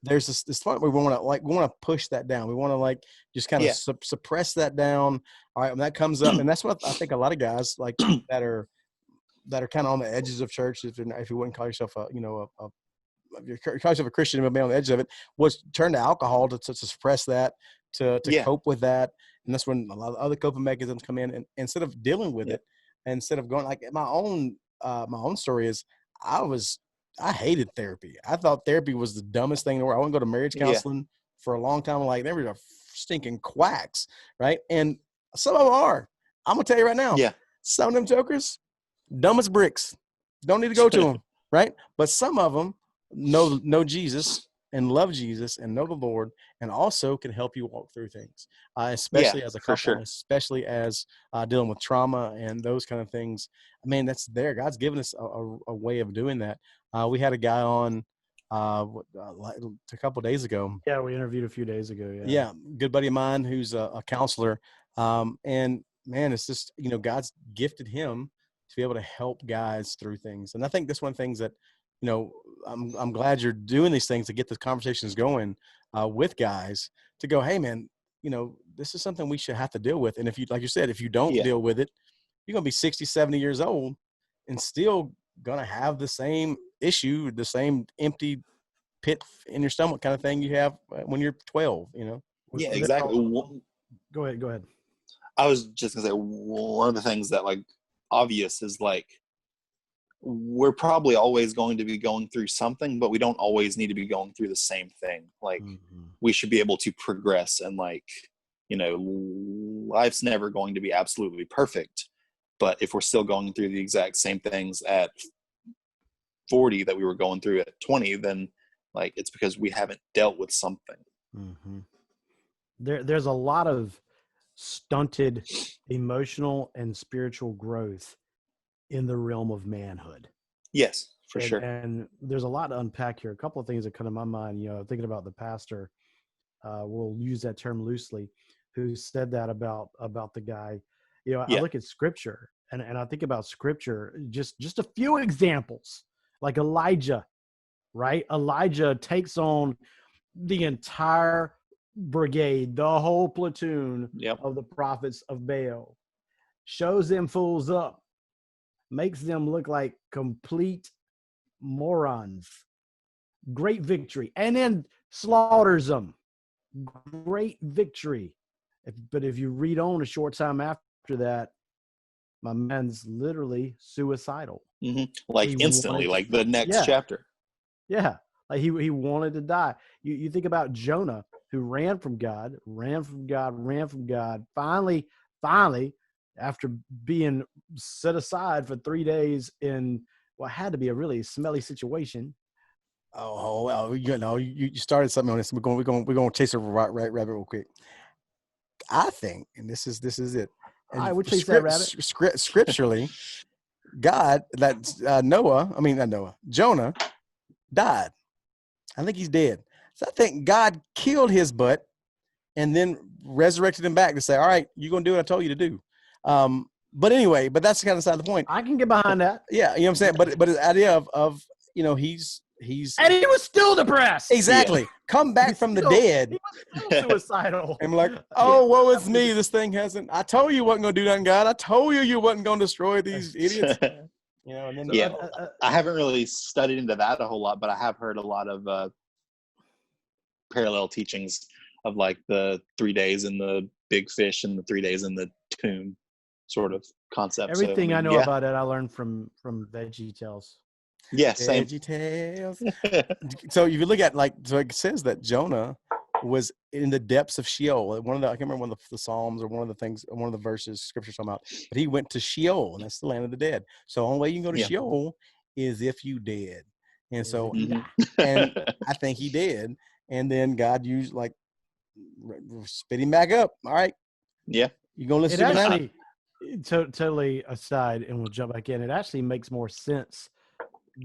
there's this point where we want to push that down. We want to like just kind of suppress that down. All right, when that comes up, and that's what I think a lot of guys like that are kind of on the edges of church, if you wouldn't call yourself a you call yourself a Christian and be on the edge of it, was turn to alcohol to suppress that, to cope with that. And that's when a lot of other coping mechanisms come in. And instead of dealing with it, instead of going, like my own story is, I hated therapy. I thought therapy was the dumbest thing in the world. I wouldn't go to marriage counseling for a long time. Like, they were stinking quacks, right? And some of them are. I'm gonna tell you right now. Yeah. Some of them jokers, dumb as bricks. Don't need to go to them, right? But some of them know Jesus and love Jesus and know the Lord, and also can help you walk through things, especially as a couple, especially as dealing with trauma and those kind of things. I mean, that's there. God's given us a way of doing that. We had a guy on a couple of days ago. Yeah, we interviewed a few days ago. Yeah, good buddy of mine who's a counselor, and man, it's just, you know, God's gifted him to be able to help guys through things. And I think that's one of the things that, you know, I'm glad you're doing these things to get the conversations going with guys to go, hey man, this is something we should have to deal with. And if you, like you said, if you don't deal with it, you're going to be 60, 70 years old and still going to have the same issue, the same empty pit in your stomach kind of thing you have when you're 12, Yeah, exactly. Go ahead. I was just gonna say, one of the things that like obvious is like, we're probably always going to be going through something, but we don't always need to be going through the same thing. Like we should be able to progress, and like, life's never going to be absolutely perfect, but if we're still going through the exact same things at 40 that we were going through at 20, then like it's because we haven't dealt with something. There's a lot of stunted emotional and spiritual growth in the realm of manhood. Yes, for sure. And there's a lot to unpack here. A couple of things that come to my mind, thinking about the pastor, we'll use that term loosely, who said that about the guy. I look at scripture and I think about scripture, just a few examples, like Elijah, right? Elijah takes on the entire brigade, the whole platoon of the prophets of Baal, shows them fools up, makes them look like complete morons. Great victory. And then slaughters them. Great victory. But if you read on a short time after that, my man's literally suicidal. Like instantly, like the next chapter. Yeah. Like he wanted to die. You think about Jonah, who ran from God. Finally, after being set aside for 3 days in what had to be a really smelly situation. Oh, well, you started something on this. We're going to chase a rabbit real quick. I think, and this is it. And I would chase that rabbit. Scripturally, Jonah died. I think he's dead. So I think God killed his butt and then resurrected him back to say, all right, you're going to do what I told you to do. But anyway, that's kind of beside the point. I can get behind that. Yeah. You know what I'm saying? But the idea of he's and he was still depressed. Exactly. Come back from the dead. He was still suicidal. I'm like, woe is me. This thing hasn't. I told you wasn't going to do nothing, God. I told you wasn't going to destroy these idiots. And then I haven't really studied into that a whole lot, but I have heard a lot of parallel teachings of like the 3 days in the big fish and the 3 days in the tomb sort of concept. Everything I know about it, I learned from Veggie Tales. Yeah, same. Veggie Tales. So if you look at so it says that Jonah was in the depths of Sheol. I can't remember one of the Psalms or one of the verses Scripture talking about, but he went to Sheol, and that's the land of the dead. So the only way you can go to Sheol is if you dead. And so, and I think he did. And then God used spit him back up. All right. Yeah. You're going to listen to me now? Totally aside, and we'll jump back in. It actually makes more sense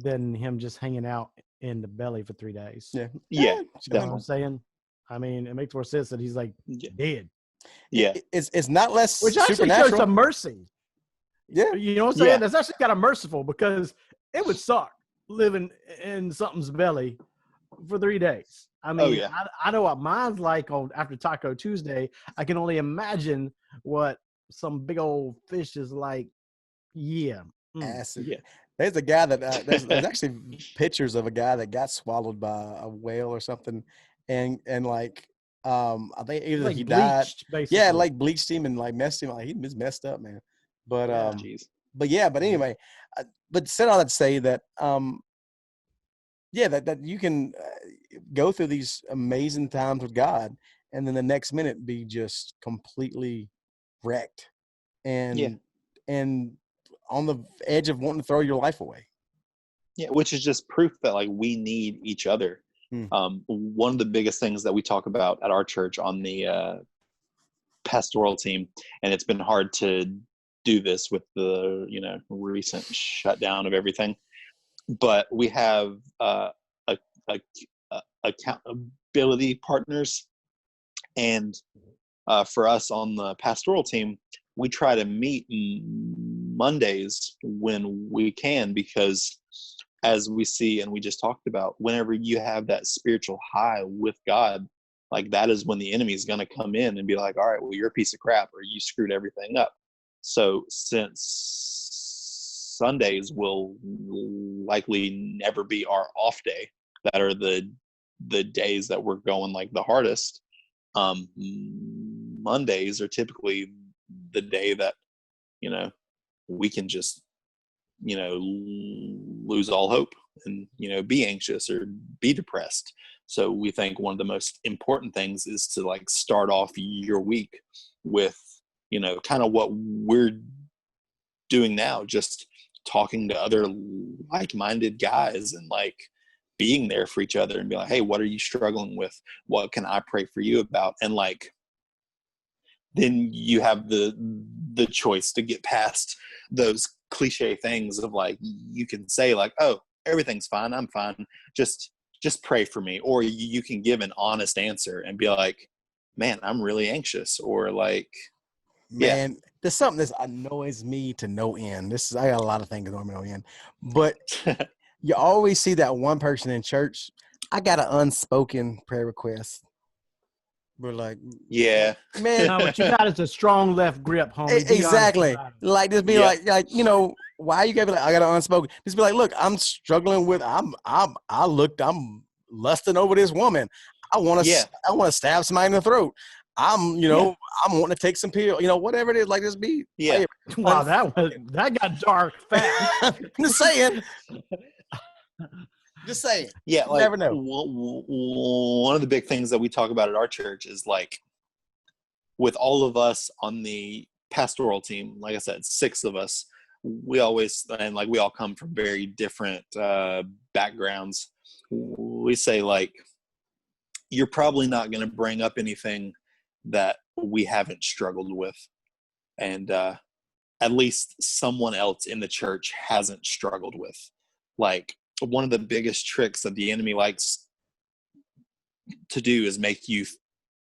than him just hanging out in the belly for 3 days. Yeah. You know what I'm saying? I mean, it makes more sense that he's like dead. Yeah. It's not less which actually supernatural. shows some mercy. Yeah. You know what I'm saying? Yeah. That's actually kind of merciful, because it would suck living in something's belly for 3 days. I mean, I know what mine's like after Taco Tuesday. I can only imagine what some big old fish is like. Yeah. Acid. Yeah. There's a guy that there's actually pictures of a guy that got swallowed by a whale or something, and I think either he died, basically. Yeah, like bleached him and like messed him. Like he was messed up, man. But but anyway, but said all that to say that that you can go through these amazing times with God, and then the next minute be just completely wrecked, and on the edge of wanting to throw your life away. Yeah, which is just proof that like we need each other. One of the biggest things that we talk about at our church on the pastoral team, and it's been hard to do this with the recent shutdown of everything, but we have accountability partners, and for us on the pastoral team, we try to meet Mondays when we can, because as we see and we just talked about, whenever you have that spiritual high with God, like that is when the enemy is going to come in and be like, all right, well, you're a piece of crap, or you screwed everything up. So since Sundays will likely never be our off day, that are the days that we're going like the hardest, Mondays are typically the day that, you know, we can just, you know, lose all hope and, you know, be anxious or be depressed. So we think one of the most important things is to like start off your week with, you know, kind of what we're doing now, just talking to other like-minded guys and like being there for each other and be like, hey, what are you struggling with? What can I pray for you about? And like, then you have the choice to get past those cliche things of like, you can say like, oh, everything's fine, I'm fine, just pray for me. Or you can give an honest answer and be like, man, I'm really anxious. Or like, Man, there's something that annoys me to no end. I got a lot of things that annoy me to no end, but you always see that one person in church. I got an unspoken prayer request. We're like, yeah, man, No, what you got is a strong left grip, homie. Be exactly. honest about it. Like just be Yeah. like, you know, why you gotta be like, I got an unspoken. Just be like, look, I'm struggling with, I'm lusting over this woman. I want to stab somebody in the throat. I'm wanting to take some pills, you know, whatever it is, like just be. Yeah. Wow, that got dark fast. I'm just saying. Just saying. Yeah, You like never know. one of the big things that we talk about at our church is like, with all of us on the pastoral team, like I said, 6 of us, we all come from very different backgrounds. We say like, you're probably not going to bring up anything that we haven't struggled with. And at least someone else in the church hasn't struggled with. Like, one of the biggest tricks that the enemy likes to do is make you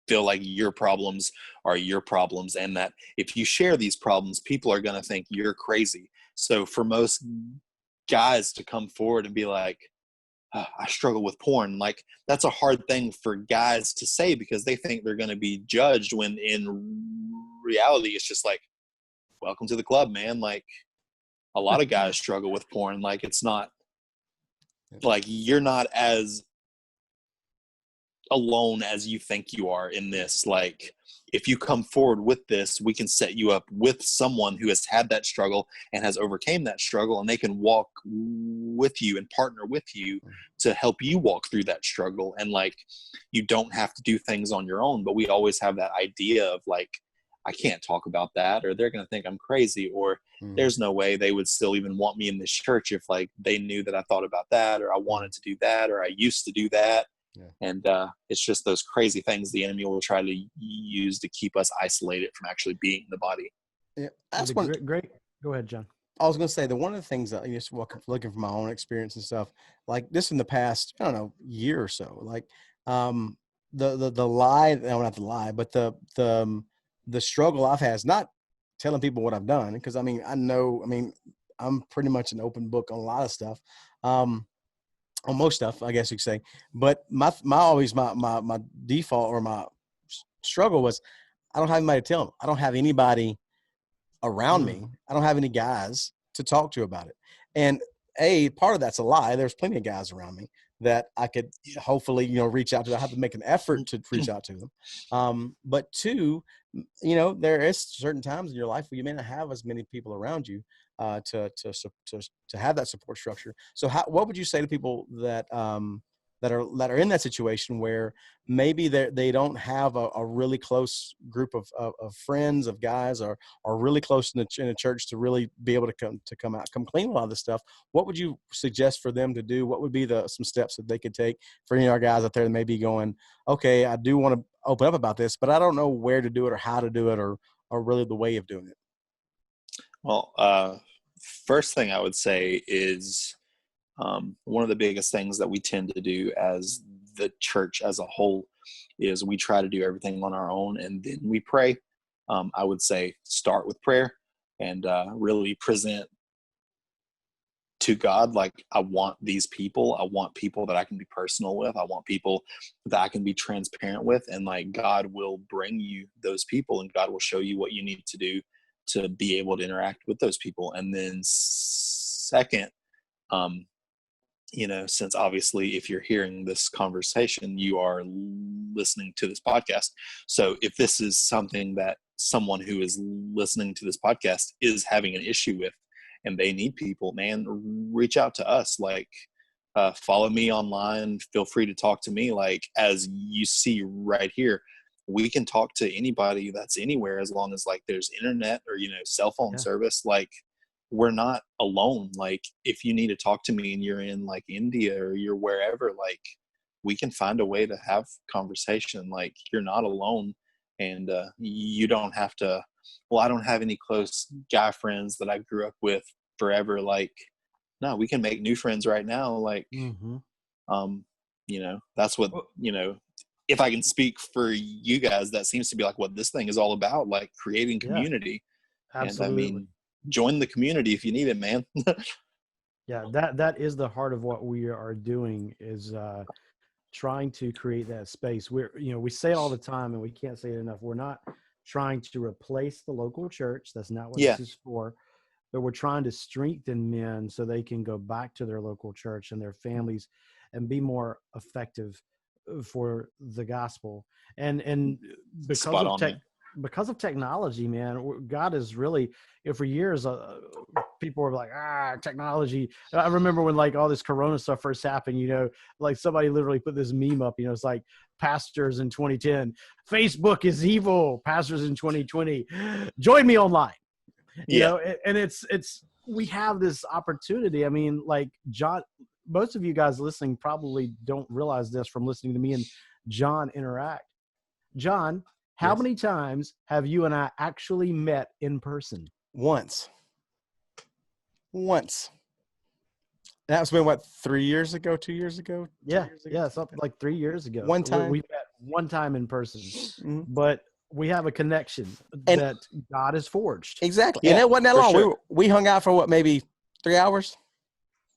feel like your problems are your problems, and that if you share these problems, people are going to think you're crazy. So for most guys to come forward and be like, I struggle with porn, like that's a hard thing for guys to say because they think they're going to be judged, when in reality it's just like, welcome to the club, man. Like, a lot of guys struggle with porn. Like, it's not like you're not as alone as you think you are in this. Like, if you come forward with this, we can set you up with someone who has had that struggle and has overcame that struggle, and they can walk with you and partner with you to help you walk through that struggle. And like, you don't have to do things on your own. But we always have that idea of like, I can't talk about that, or they're going to think I'm crazy, or there's no way they would still even want me in this church if like they knew that I thought about that, or I wanted to do that, or I used to do that. Yeah. And it's just those crazy things the enemy will try to use to keep us isolated from actually being in the body. Yeah, that's great. Go ahead, John. I was going to say that one of the things that I just looking from my own experience and stuff, like this in the past, I don't know, year or so, like the lie, no, not the lie, but the struggle I've had is not telling people what I've done. Cause I mean, I'm pretty much an open book on a lot of stuff. On most stuff, I guess you could say, but my default or my struggle was, I don't have anybody to tell them. I don't have anybody around me. I don't have any guys to talk to about it. And part of that's a lie. There's plenty of guys around me that I could hopefully, reach out to. I have to make an effort to reach out to them. But 2, there is certain times in your life where you may not have as many people around you to have that support structure. So what would you say to people that are in that situation where maybe they don't have a really close group of friends, of guys, or really close in a church to really be able to come clean with a lot of this stuff? What would you suggest for them to do? What would be some steps that they could take for any of our guys out there that may be going, okay, I do want to open up about this, but I don't know where to do it or how to do it or really the way of doing it? Well, first thing I would say is one of the biggest things that we tend to do as the church as a whole is we try to do everything on our own, and then we pray. I would say start with prayer and really present to God, like, I want these people. I want people that I can be personal with. I want people that I can be transparent with. And like, God will bring you those people, and God will show you what you need to do to be able to interact with those people. And then second, since obviously if you're hearing this conversation, you are listening to this podcast. So if this is something that someone who is listening to this podcast is having an issue with, and they need people, man, reach out to us. Like, follow me online. Feel free to talk to me. Like, as you see right here, we can talk to anybody that's anywhere, as long as like there's internet or, cell phone service. Like, we're not alone. Like, if you need to talk to me and you're in like India or you're wherever, like, we can find a way to have conversation. Like, you're not alone. And you don't have to, well, I don't have any close guy friends that I grew up with forever. Like, no, we can make new friends right now. Like, that's what, if I can speak for you guys, that seems to be like what this thing is all about, like creating community. Absolutely. And I mean, join the community if you need it, man. Yeah, that is the heart of what we are doing, is trying to create that space. We say it all the time and we can't say it enough. We're not trying to replace the local church. That's not what this is for. But we're trying to strengthen men so they can go back to their local church and their families and be more effective for the gospel. And because of technology, man, God is really, for years, people were like, technology. I remember when like all this Corona stuff first happened, like somebody literally put this meme up, it's like pastors in 2010, Facebook is evil, pastors in 2020, join me online. And it's we have this opportunity. I mean, like John, most of you guys listening probably don't realize this from listening to me and John interact. John, how many times have you and I actually met in person? Once. That's been what, 3 years ago, 2 years ago? Yeah, something like 3 years ago. One time. We met one time in person, Mm-hmm. but we have a connection that God has forged. Exactly. Yeah, and it wasn't that long. Sure. We hung out for what, maybe 3 hours?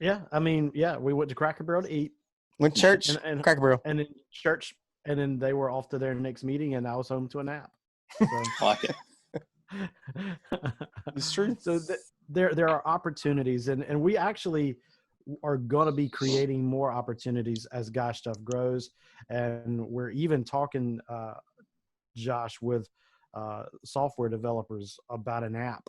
Yeah. I mean, we went to Cracker Barrel to eat. Went to church, and Cracker Barrel. And then church, and then they were off to their next meeting, and I was home to a nap. So. I like it. It's true. So there are opportunities, and we actually are going to be creating more opportunities as Schtuff grows. And we're even talking, Josh, with software developers about an app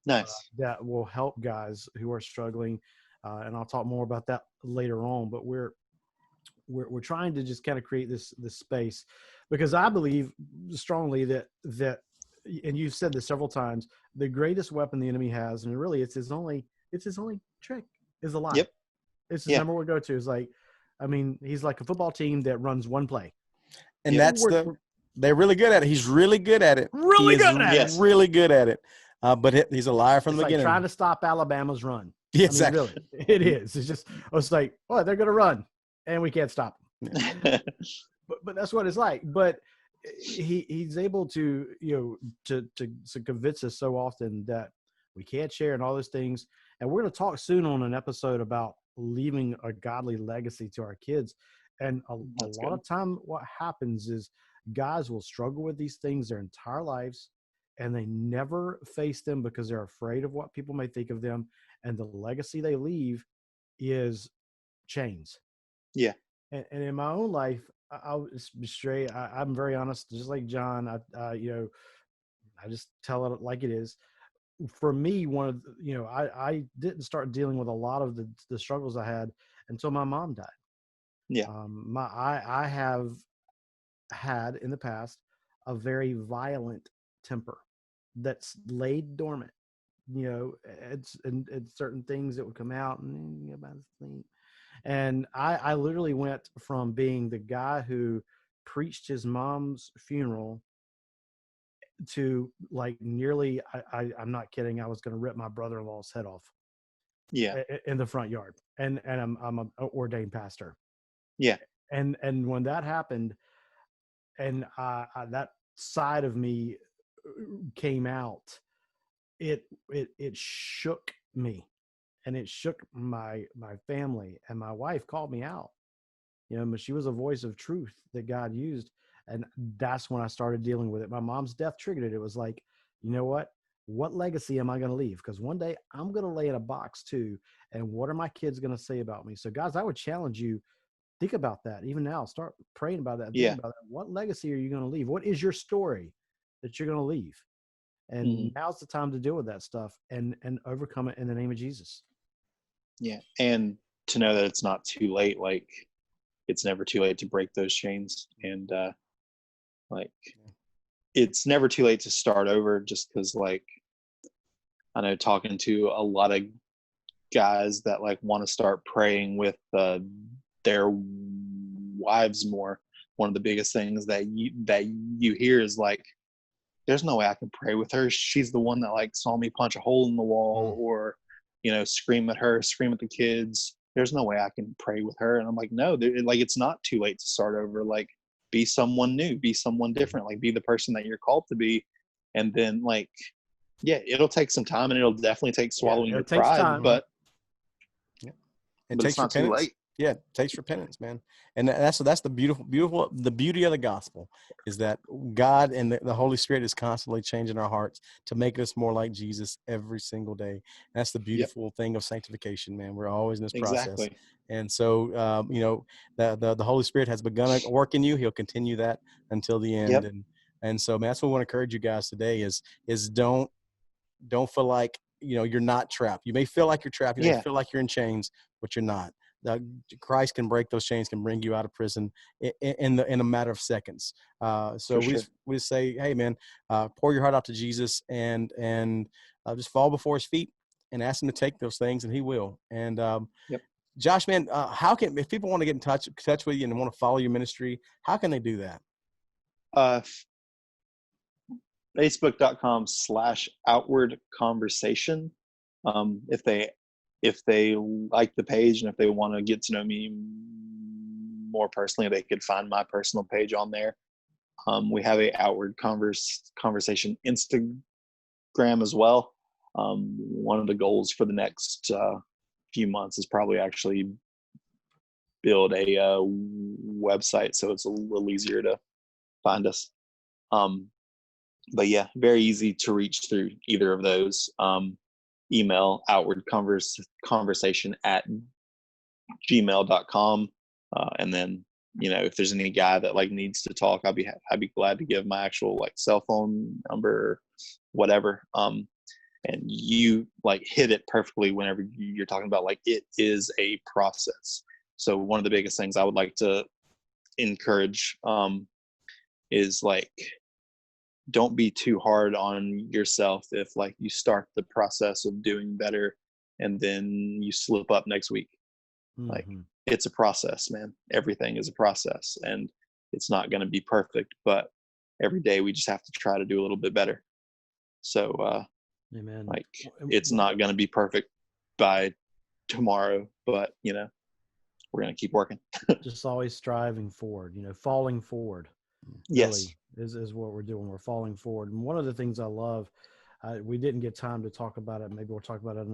Nice that will help guys who are struggling. And I'll talk more about that later on, but we're trying to just kind of create this space, because I believe strongly that, and you've said this several times, the greatest weapon the enemy has, and really it's his only trick, is a lie. Yep. It's his number one go-to. Is like, I mean, he's like a football team that runs one play. And they're really good at it. He's really good at it. Really good at it. But he's a liar from the beginning. Like trying to stop Alabama's run. Yeah, exactly. I mean, really, it is. It's like, oh, they're going to run, and we can't stop them. but that's what it's like. But he's able to, to convince us so often that we can't share and all those things. And we're going to talk soon on an episode about leaving a godly legacy to our kids. And a lot of time what happens is guys will struggle with these things their entire lives, and they never face them because they're afraid of what people may think of them. And the legacy they leave is chains. Yeah. And in my own life, I'll just be straight. I'm very honest, just like John. I just tell it like it is. For me, I didn't start dealing with a lot of the struggles I had until my mom died. Yeah. I have had in the past a very violent temper that's laid dormant. It's certain things that would come out and you about to sleep. And I literally went from being the guy who preached his mom's funeral to like nearly, I'm not kidding, I was going to rip my brother-in-law's head off. Yeah. In the front yard. And I'm an ordained pastor. Yeah. And when that happened, and that side of me came out, it shook me. and it shook my family, and my wife called me out. But she was a voice of truth that God used. And that's when I started dealing with it. My mom's death triggered it. It was like, you know what legacy am I going to leave? Because one day I'm going to lay in a box too. And what are my kids going to say about me? So guys, I would challenge you, think about that. Even now, start praying about that and Yeah. thinking about that. What legacy are you going to leave? What is your story that you're going to leave? And now's the time to deal with that stuff and overcome it in the name of Jesus. Yeah. And to know that it's not too late. Like, it's never too late to break those chains. And like, it's never too late to start over, just because, like, I know talking to a lot of guys that like want to start praying with their wives more. One of the biggest things that you hear is like, there's no way I can pray with her. She's the one that like saw me punch a hole in the wall, or scream at her, scream at the kids. There's no way I can pray with her. And I'm like, no, like, it's not too late to start over. Like, be someone new, be someone different, like, be the person that you're called to be. And then, like, yeah, it'll take some time, and it'll definitely take swallowing your pride, but it takes it's not too late. Yeah, it takes repentance, man. And that's the the beauty of the gospel is that God and the Holy Spirit is constantly changing our hearts to make us more like Jesus every single day. And that's the beautiful thing of sanctification, man. We're always in this process. Exactly. And so, the Holy Spirit has begun a work in you. He'll continue that until the end. Yep. And so, man, that's what I want to encourage you guys today is don't feel like, you're not trapped. You may feel like you're trapped. You may feel like you're in chains, but you're not. Christ can break those chains, can bring you out of prison in a matter of seconds. So we just say, hey, man, pour your heart out to Jesus and just fall before his feet and ask him to take those things, and he will. And Josh, man, if people want to get in touch with you and want to follow your ministry, how can they do that? Facebook.com/outward conversation. If they like the page, and if they want to get to know me more personally, they could find my personal page on there. We have a outward conversation Instagram as well. One of the goals for the next few months is probably actually build a website so it's a little easier to find us. But yeah, very easy to reach through either of those. Email outwardconversation@gmail.com. And then, if there's any guy that like needs to talk, I'd be glad to give my actual like cell phone number or whatever. And you like hit it perfectly whenever you're talking about like, it is a process. So one of the biggest things I would like to encourage is like, don't be too hard on yourself if like you start the process of doing better and then you slip up next week. Like, it's a process, man. Everything is a process, and it's not going to be perfect, but every day we just have to try to do a little bit better. So amen. Like, it's not going to be perfect by tomorrow, but we're going to keep working. Just always striving forward, falling forward. Yes. Really is what we're doing. We're falling forward. And one of the things I love, we didn't get time to talk about it. Maybe we'll talk about it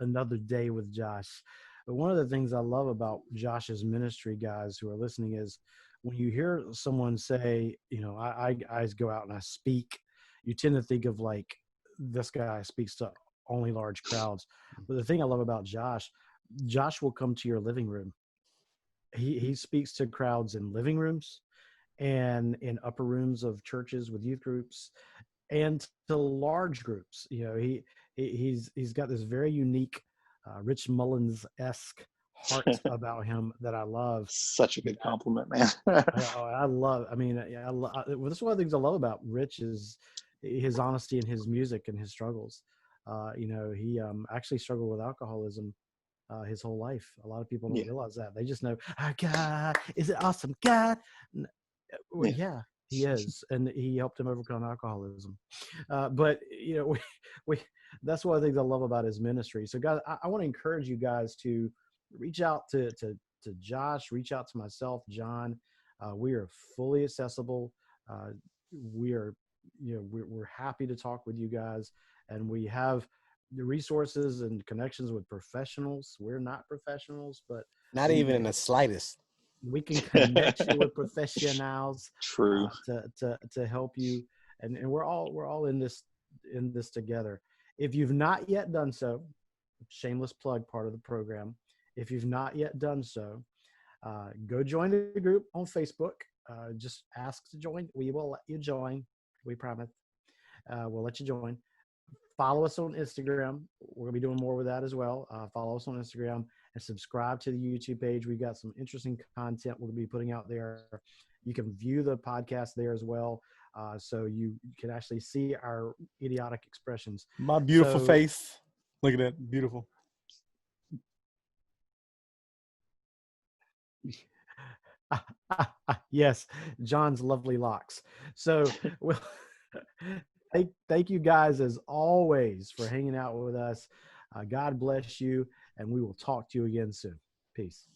another day with Josh. But one of the things I love about Josh's ministry, guys who are listening, is when you hear someone say, I go out and I speak, you tend to think of like, this guy speaks to only large crowds. But the thing I love about Josh will come to your living room. He speaks to crowds in living rooms and in upper rooms of churches with youth groups and to large groups. He's got this very unique Rich Mullins-esque heart about him that I love. Such a good compliment, man. I love, this is one of the things I love about Rich is his honesty in his music and his struggles. He actually struggled with alcoholism his whole life. A lot of people don't realize that. They just know, our God is an awesome God. Well, yeah, he is, and he helped him overcome alcoholism. But we that's one of the things I love about his ministry. So, guys, I want to encourage you guys to reach out to Josh, reach out to myself, John. We are fully accessible. We are, we're happy to talk with you guys, and we have the resources and connections with professionals. We're not professionals, but Not even in the slightest. we can connect you with professionals. True. To help you, and we're all in this together. If you've not yet done so, shameless plug, part of the program. If you've not yet done so, go join the group on Facebook. Just ask to join. We will let you join. We promise. We'll let you join. Follow us on Instagram. We're going to be doing more with that as well. Follow us on Instagram and subscribe to the YouTube page. We've got some interesting content we're going to be putting out there. You can view the podcast there as well. So you can actually see our idiotic expressions. My beautiful face. Look at that. Beautiful. Yes, John's lovely locks. So, well, thank you guys as always for hanging out with us. God bless you, and we will talk to you again soon. Peace.